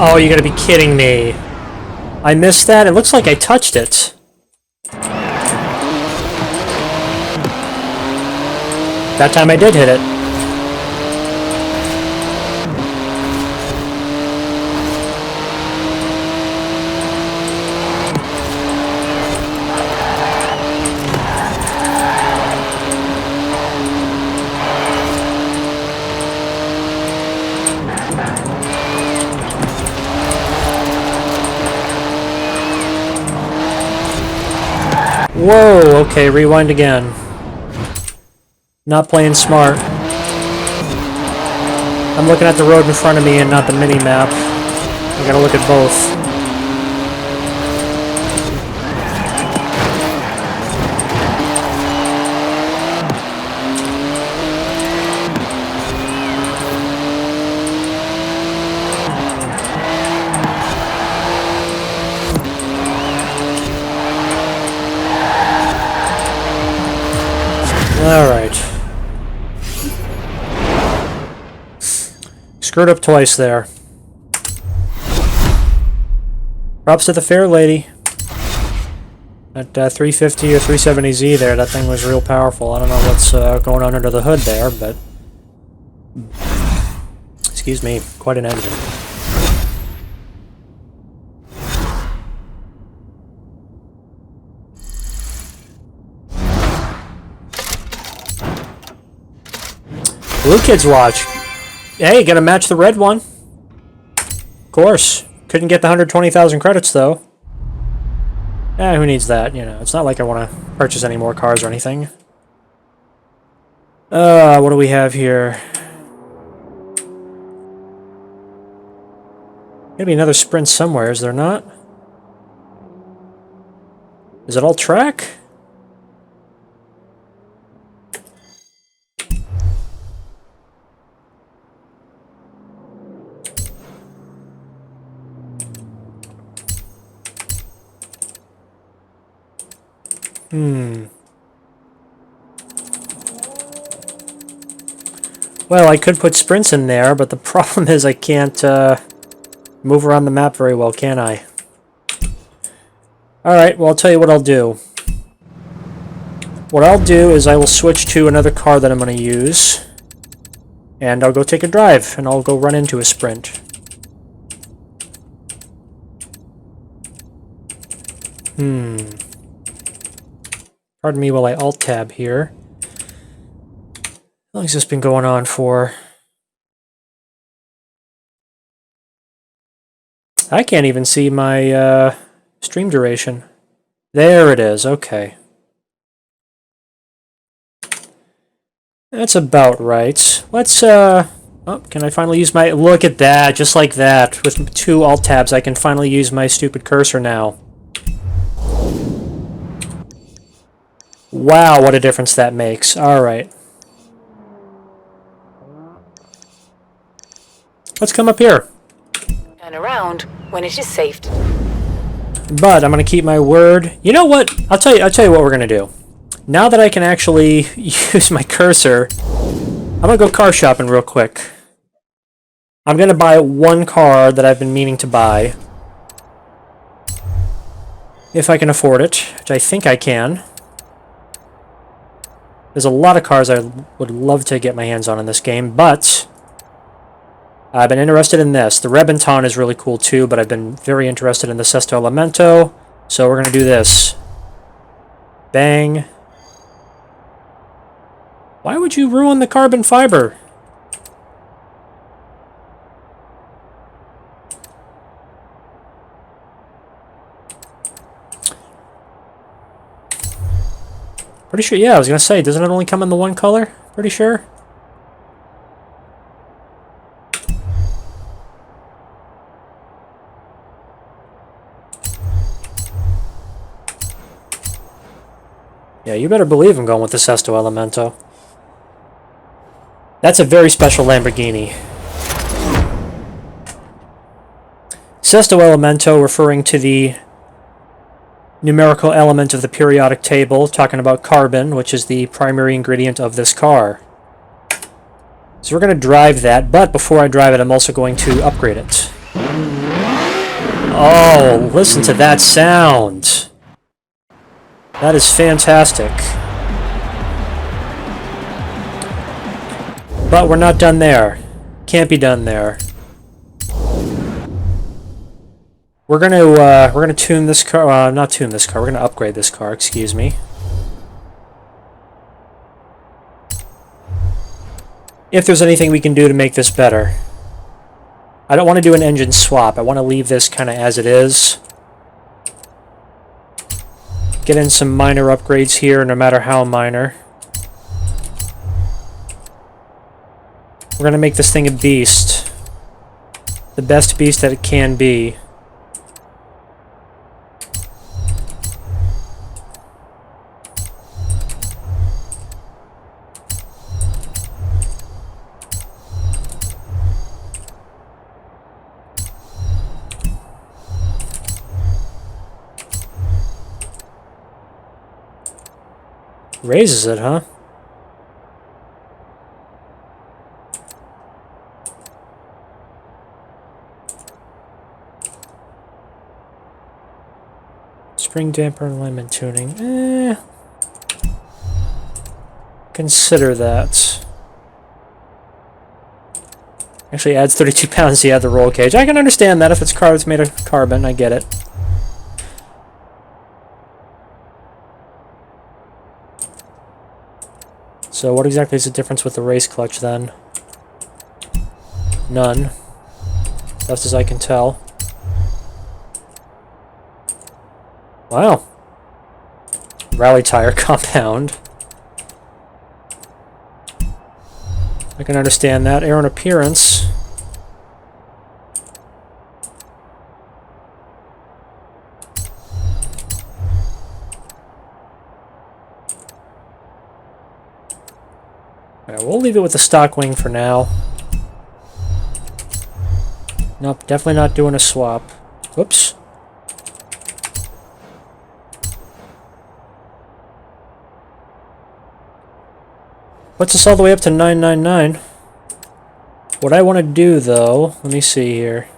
Oh, you gotta be kidding me. I missed that? It looks like I touched it. That time I did hit it. Whoa, okay, rewind again. Not playing smart. I'm looking at the road in front of me and not the mini-map. I gotta look at both. Alright. Screwed up twice there. Props to the fair lady. That 350 or 370Z there, that thing was real powerful. I don't know what's going on under the hood there, but... Excuse me, quite an engine. Blue Kids Watch. Hey, gotta match the red one. Of course. Couldn't get the 120,000 credits, though. Who needs that? You know, it's not like I want to purchase any more cars or anything. What do we have here? Gotta be another sprint somewhere, is there not? Is it all track? Well, I could put sprints in there, but the problem is I can't move around the map very well, can I? Alright, well, I'll tell you what I'll do. What I'll do is I will switch to another car that I'm going to use, and I'll go take a drive, and I'll go run into a sprint. Pardon me while I alt-tab here. How long has this been going on for? I can't even see my stream duration. There it is, okay. That's about right. Let's, oh, can I finally use my... Look at that, just like that. With 2 alt-tabs, I can finally use my stupid cursor now. Wow, what a difference that makes. Alright. Let's come up here. Turn around when it is safe. But I'm going to keep my word. You know what? I'll tell you what we're going to do. Now that I can actually use my cursor, I'm going to go car shopping real quick. I'm going to buy one car that I've been meaning to buy. If I can afford it, which I think I can. There's a lot of cars I would love to get my hands on in this game, but I've been interested in this. The Rebenton is really cool too, but I've been very interested in the Sesto Elemento, so we're going to do this. Bang. Why would you ruin the carbon fiber? Pretty sure, yeah, I was going to say, doesn't it only come in the one color? Pretty sure. Yeah, you better believe I'm going with the Sesto Elemento. That's a very special Lamborghini. Sesto Elemento referring to the numerical element of the periodic table, talking about carbon, which is the primary ingredient of this car. So we're going to drive that, but before I drive it, I'm also going to upgrade it. Oh, listen to that sound. That is fantastic. But we're not done there. Can't be done there. We're gonna tune this car. Not tune this car. We're gonna upgrade this car. Excuse me. If there's anything we can do to make this better. I don't want to do an engine swap. I want to leave this kind of as it is. Get in some minor upgrades here, no matter how minor. We're gonna make this thing a beast. The best beast that it can be. Raises it, huh? Spring damper alignment tuning. Consider that. Actually adds 32 pounds to the roll cage. I can understand that if it's car that's made of carbon. I get it. So what exactly is the difference with the race clutch then? None. Best as I can tell. Wow. Rally tire compound. I can understand that. Air and appearance. Alright, we'll leave it with the stock wing for now. Nope, definitely not doing a swap. Whoops. Puts us all the way up to 999. What I want to do, though, let me see here.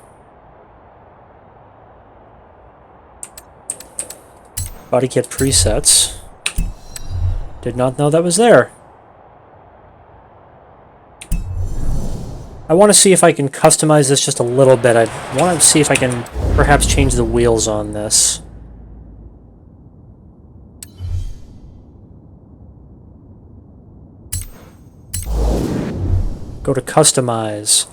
Body kit presets. Did not know that was there. I want to see if I can customize this just a little bit. I want to see if I can perhaps change the wheels on this. Go to customize.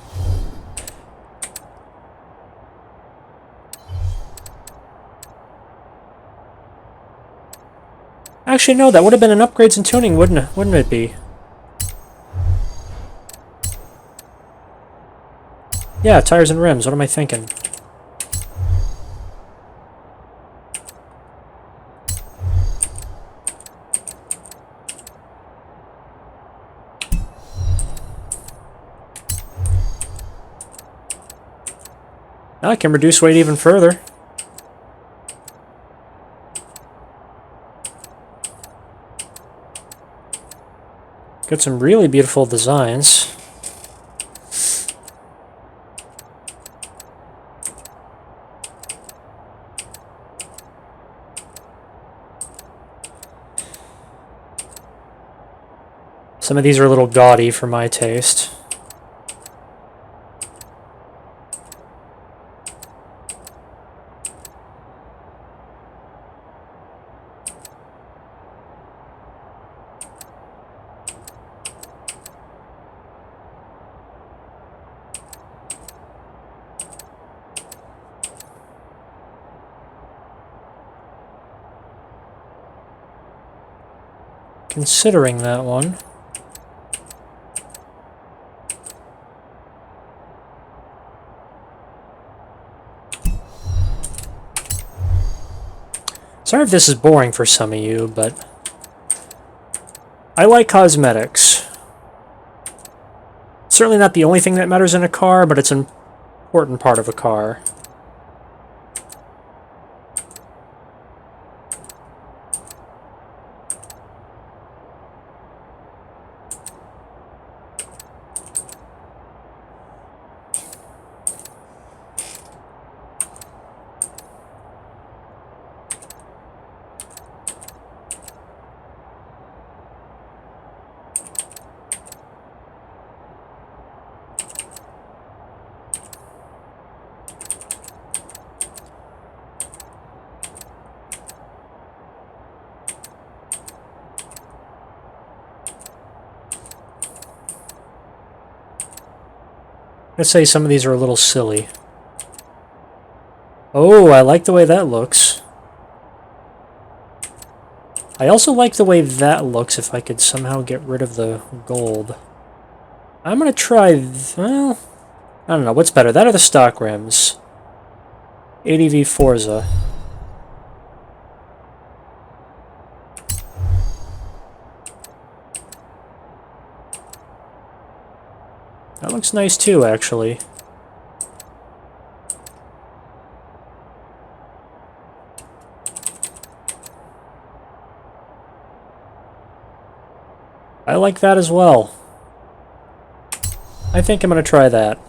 Actually, no, that would have been an upgrades and tuning, wouldn't it be? Yeah, tires and rims. What am I thinking? Now I can reduce weight even further. Got some really beautiful designs. Some of these are a little gaudy for my taste. Considering that one. Sorry if this is boring for some of you, but I like cosmetics. Certainly not the only thing that matters in a car, but it's an important part of a car. I'd say some of these are a little silly. Oh, I like the way that looks. I also like the way that looks if I could somehow get rid of the gold. I'm gonna try, well, I don't know, what's better, that or the stock rims? ADV Forza. That looks nice too, actually. I like that as well. I think I'm going to try that.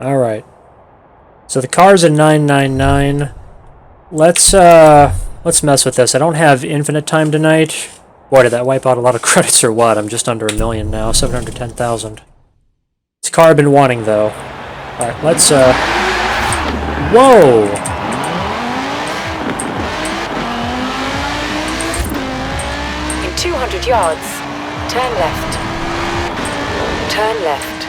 Alright. So the car's a 999. Let's mess with this. I don't have infinite time tonight. Boy, did that wipe out a lot of credits or what? I'm just under 1 million now, 710,000. This car I've been wanting, though. Alright, let's, whoa! In 200 yards, turn left. Turn left.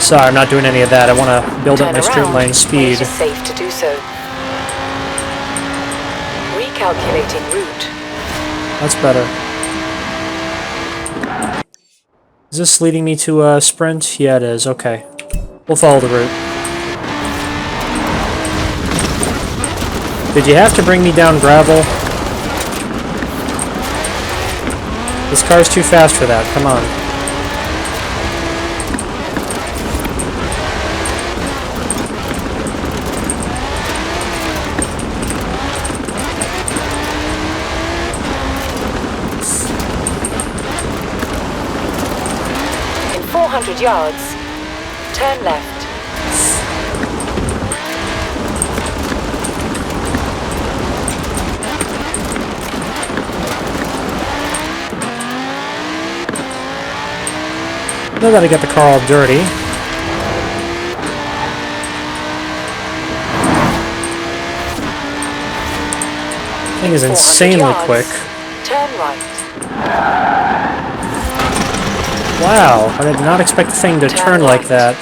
Sorry, I'm not doing any of that. I want to build up Turn my straight around line when speed. it is safe to do so. Recalculating route. That's better. Is this leading me to a sprint? Yeah, it is. Okay. We'll follow the route. Did you have to bring me down gravel? This car's too fast for that. Come on. In 400 yards, turn left. Now that I got the car all dirty. Thing is insanely yards, quick. Turn right. Wow, I did not expect the thing to turn like right. that.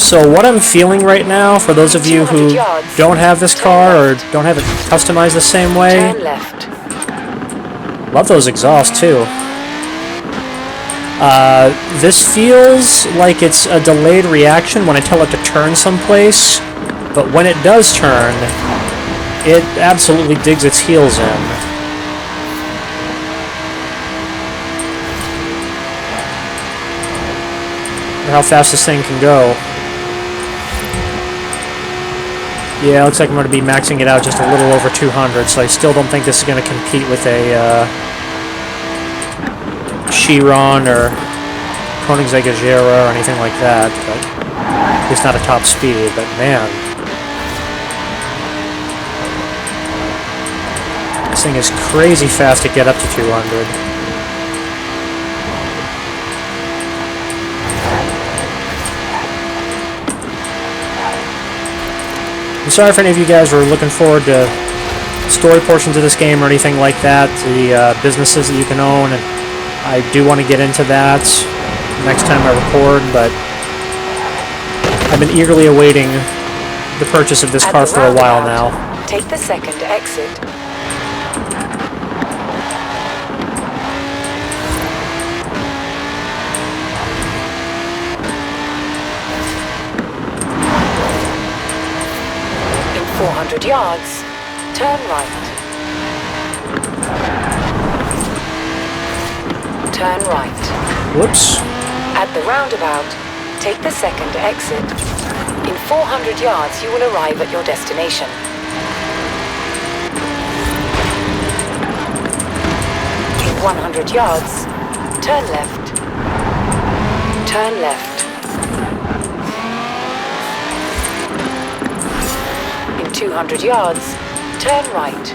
So what I'm feeling right now, for those of you who 200 yards, don't have this car or don't have it customized the same way, Turn left. love those exhausts too. This feels like it's a delayed reaction when I tell it to turn someplace, but when it does turn, it absolutely digs its heels in. Or how fast this thing can go. Yeah, looks like I'm going to be maxing it out just a little over 200, so I still don't think this is going to compete with a Chiron or Koenigsegg or anything like that, but it's not a top speed, but man. This thing is crazy fast to get up to 200. I'm sorry if any of you guys were looking forward to story portions of this game or anything like that, the businesses that you can own, and I do want to get into that next time I record, but I've been eagerly awaiting the purchase of this car for a while now. Take the second exit. In 400 yards, turn right. Turn right. Whoops. At the roundabout, take the second exit. In 400 yards, you will arrive at your destination. In 100 yards, turn left. Turn left. In 200 yards, turn right.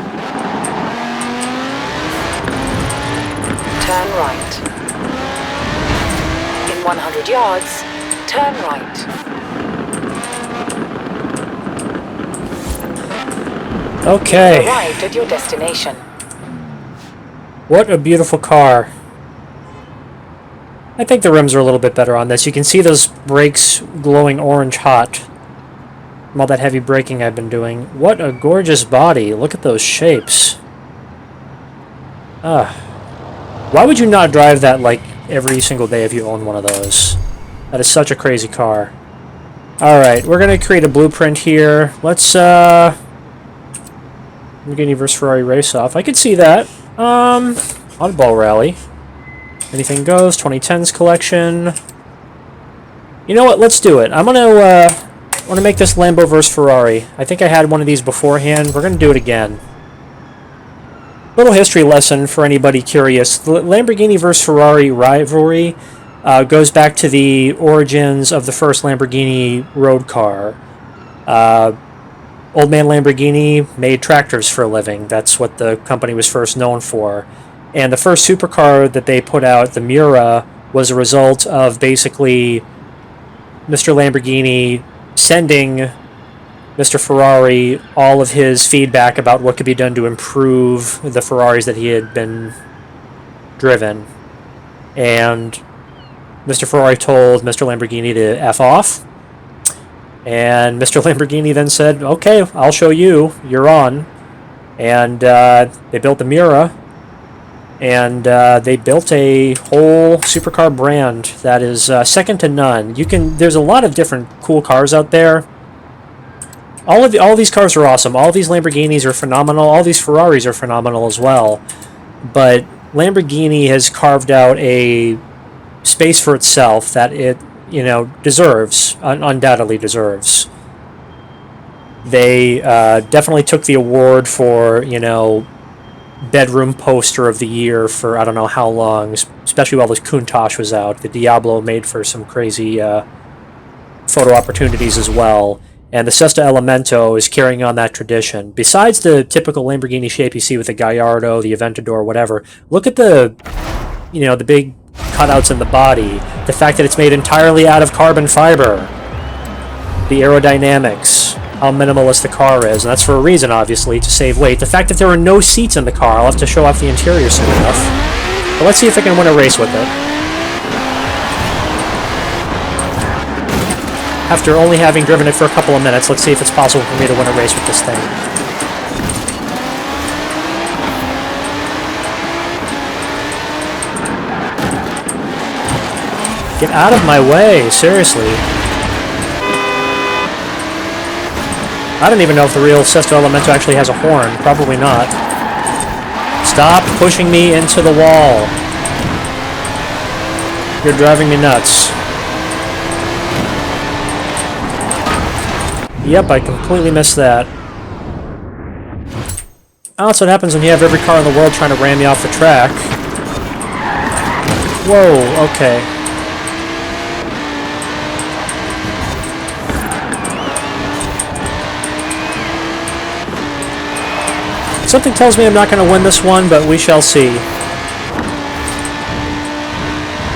Turn right. In 100 yards, turn right. Okay. You arrived at your destination. What a beautiful car. I think the rims are a little bit better on this. You can see those brakes glowing orange hot from all that heavy braking I've been doing. What a gorgeous body. Look at those shapes. Why would you not drive that like every single day if you own one of those? That is such a crazy car. Alright, we're going to create a blueprint here. Let's, Lamborghini vs. Ferrari race-off. I could see that. Oddball Rally. Anything goes. 2010s collection. You know what? Let's do it. I'm going to make this Lambo vs. Ferrari. I think I had one of these beforehand. We're going to do it again. Little history lesson for anybody curious. The Lamborghini vs. Ferrari rivalry goes back to the origins of the first Lamborghini road car. Old man Lamborghini made tractors for a living. That's what the company was first known for. And the first supercar that they put out, the Miura, was a result of basically Mr. Lamborghini sending Mr. Ferrari all of his feedback about what could be done to improve the Ferraris that he had been driven. And Mr. Ferrari told Mr. Lamborghini to F off. And Mr. Lamborghini then said, okay, I'll show you. You're on. And they built the Miura. And they built a whole supercar brand that is second to none. There's a lot of different cool cars out there. All these cars are awesome. All these Lamborghinis are phenomenal. All these Ferraris are phenomenal as well. But Lamborghini has carved out a space for itself that it, deserves, undoubtedly deserves. They definitely took the award for, bedroom poster of the year for I don't know how long, especially while this Countach was out. The Diablo made for some crazy photo opportunities as well. And the Sesta Elemento is carrying on that tradition. Besides the typical Lamborghini shape you see with the Gallardo, the Aventador, whatever, look at the big cutouts in the body. The fact that it's made entirely out of carbon fiber. The aerodynamics. How minimalist the car is. And that's for a reason, obviously, to save weight. The fact that there are no seats in the car. I'll have to show off the interior soon enough. But let's see if I can win a race with it. After only having driven it for a couple of minutes, let's see if it's possible for me to win a race with this thing. Get out of my way, seriously. I don't even know if the real Sesto Elemento actually has a horn. Probably not. Stop pushing me into the wall. You're driving me nuts. Yep, I completely missed that. Oh, that's what happens when you have every car in the world trying to ram you off the track. Whoa, okay. Something tells me I'm not going to win this one, but we shall see.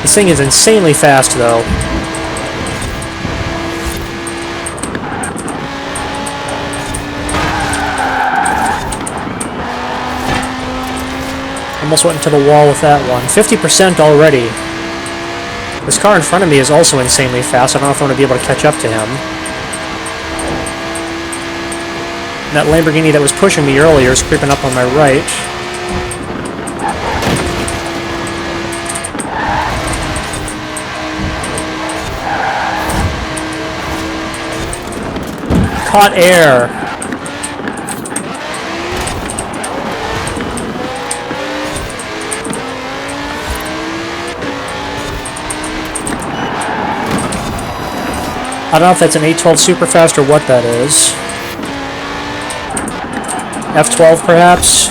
This thing is insanely fast, though. Almost went into the wall with that one. 50% already. This car in front of me is also insanely fast. I don't know if I'm going to be able to catch up to him. That Lamborghini that was pushing me earlier is creeping up on my right. Caught air. I don't know if that's an 812 Superfast or what that is. F12 perhaps?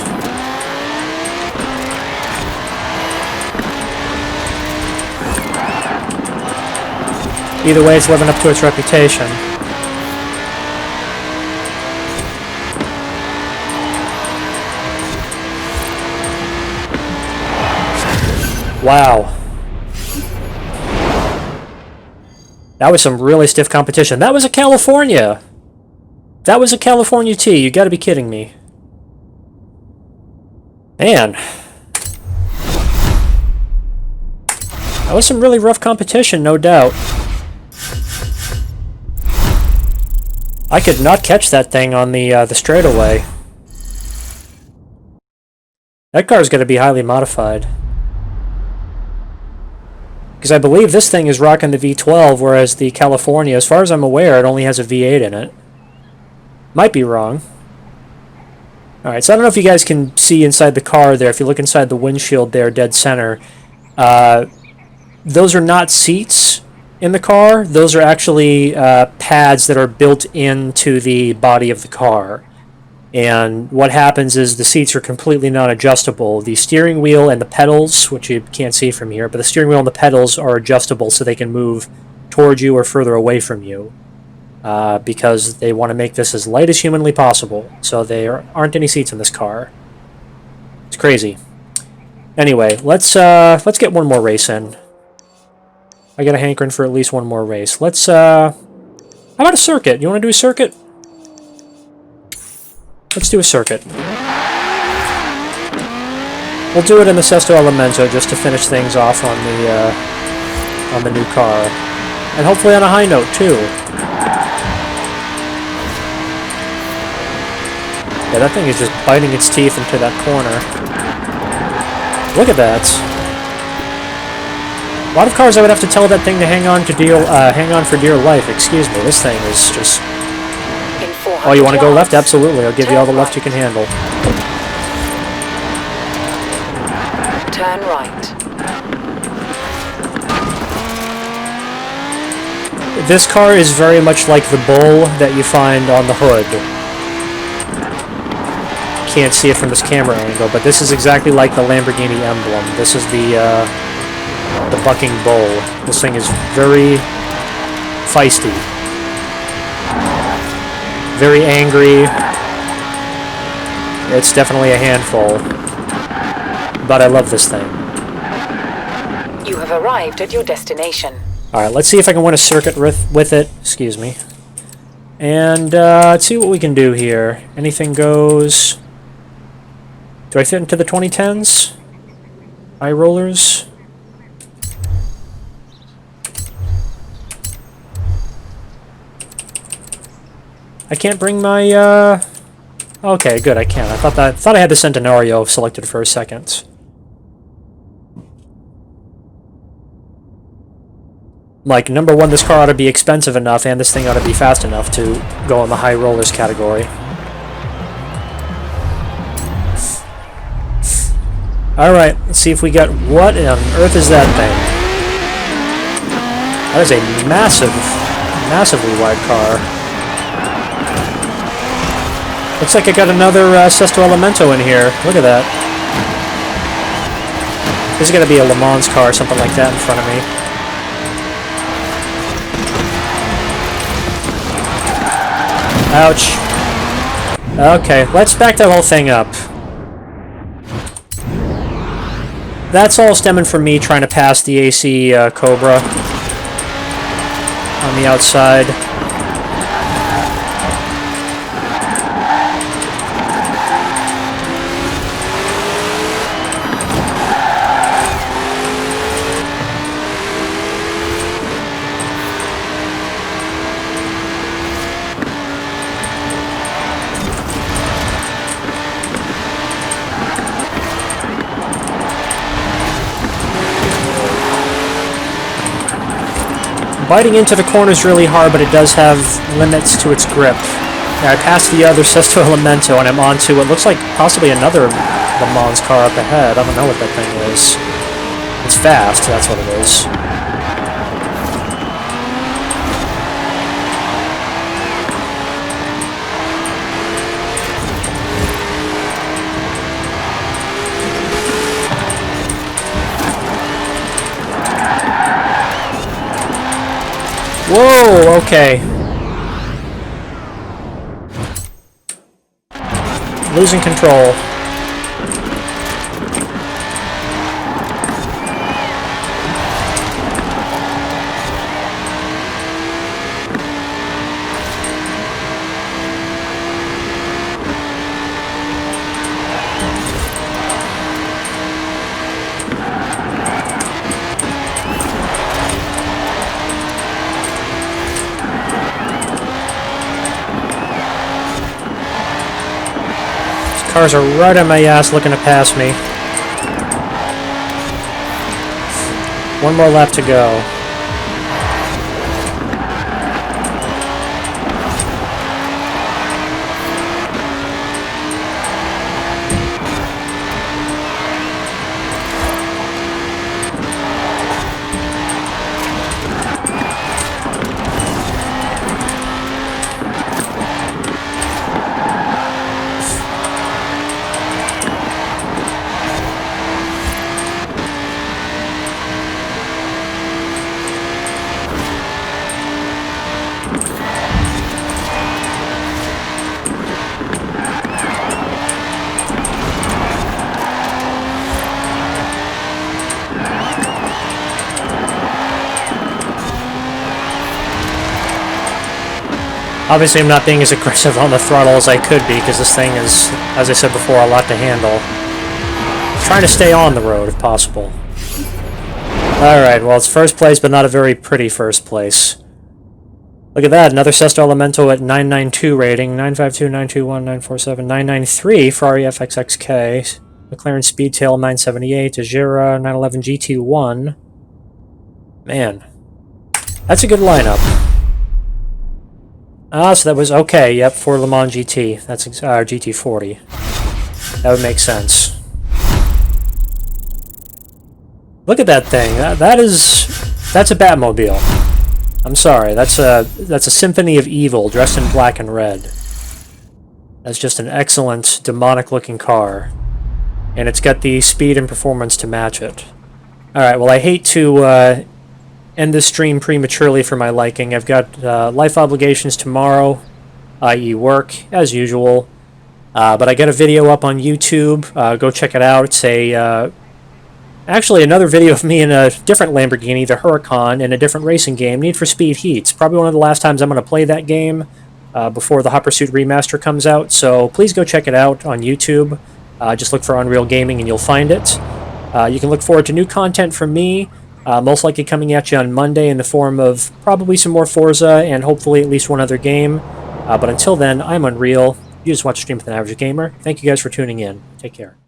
Either way, it's living up to its reputation. Wow. That was some really stiff competition. That was a California! That was a California T. You gotta be kidding me. Man. That was some really rough competition, no doubt. I could not catch that thing on the straightaway. That car's going to be highly modified. Because I believe this thing is rocking the V12, whereas the California, as far as I'm aware, it only has a V8 in it. Might be wrong. Alright, so I don't know if you guys can see inside the car there. If you look inside the windshield there, dead center, those are not seats in the car. Those are actually pads that are built into the body of the car. And what happens is the seats are completely non-adjustable. The steering wheel and the pedals, which you can't see from here, but the steering wheel and the pedals are adjustable so they can move towards you or further away from you. Because they want to make this as light as humanly possible. So there aren't any seats in this car. It's crazy. Anyway, let's get one more race in. I got a hankering for at least one more race. Let's how about a circuit? You want to do a circuit? Let's do a circuit. We'll do it in the Sesto Elemento just to finish things off on on the new car. And hopefully on a high note, too. Yeah, that thing is just biting its teeth into that corner. Look at that. A lot of cars I would have to tell that thing to hang on for dear life. Excuse me, this thing is just... Oh, you want to go left? Absolutely, I'll give you all the left you can handle. Turn right. This car is very much like the bull that you find on the hood. Can't see it from this camera angle, but this is exactly like the Lamborghini emblem. This is the bucking bull. This thing is very feisty. Very angry. It's definitely a handful. But I love this thing. You have arrived at your destination. Alright, let's see if I can win a circuit with it. Excuse me. And let's see what we can do here. Anything goes. Do I fit into the 2010s? High rollers? I can't bring my, Okay, good, I can. I thought I had the Centenario selected for a second. Like, number one, this car ought to be expensive enough, and this thing ought to be fast enough to go in the high rollers category. Alright, let's see if we got... What on earth is that thing? That is a massively wide car. Looks like I got another Sesto Elemento in here. Look at that. There's got to be a Le Mans car or something like that in front of me. Ouch. Okay, let's back that whole thing up. That's all stemming from me trying to pass the AC Cobra on the outside. Biting into the corners really hard, but it does have limits to its grip. Now, I passed the other Sesto Elemento, and I'm onto what looks like possibly another Le Mans car up ahead. I don't know what that thing is. It's fast, that's what it is. Whoa, okay. Losing control. Cars are right on my ass looking to pass me. One more lap to go. Obviously, I'm not being as aggressive on the throttle as I could be, because this thing is, as I said before, a lot to handle. Trying to stay on the road, if possible. Alright, well, it's first place, but not a very pretty first place. Look at that, another Sesto Elemento at 992 rating, 952, 921, 947, 993, Ferrari FXXK, McLaren Speedtail 978, Ajira 911 GT1. Man, that's a good lineup. Ah, so that was okay, yep, for Le Mans GT. That's GT40. That would make sense. Look at that thing. That's a Batmobile. I'm sorry. That's a symphony of evil dressed in black and red. That's just an excellent demonic-looking car, and it's got the speed and performance to match it. All right. Well, I hate to end this stream prematurely for my liking. I've got life obligations tomorrow, i.e., work as usual. But I got a video up on YouTube. Go check it out. It's a actually, another video of me in a different Lamborghini, the Huracan, in a different racing game, Need for Speed Heats. Probably one of the last times I'm going to play that game before the Hot Pursuit Remaster comes out, so please go check it out on YouTube. Just look for Unreal Gaming and you'll find it. You can look forward to new content from me, most likely coming at you on Monday in the form of probably some more Forza and hopefully at least one other game. But until then, I'm Unreal. You just watch Stream with an Average Gamer. Thank you guys for tuning in. Take care.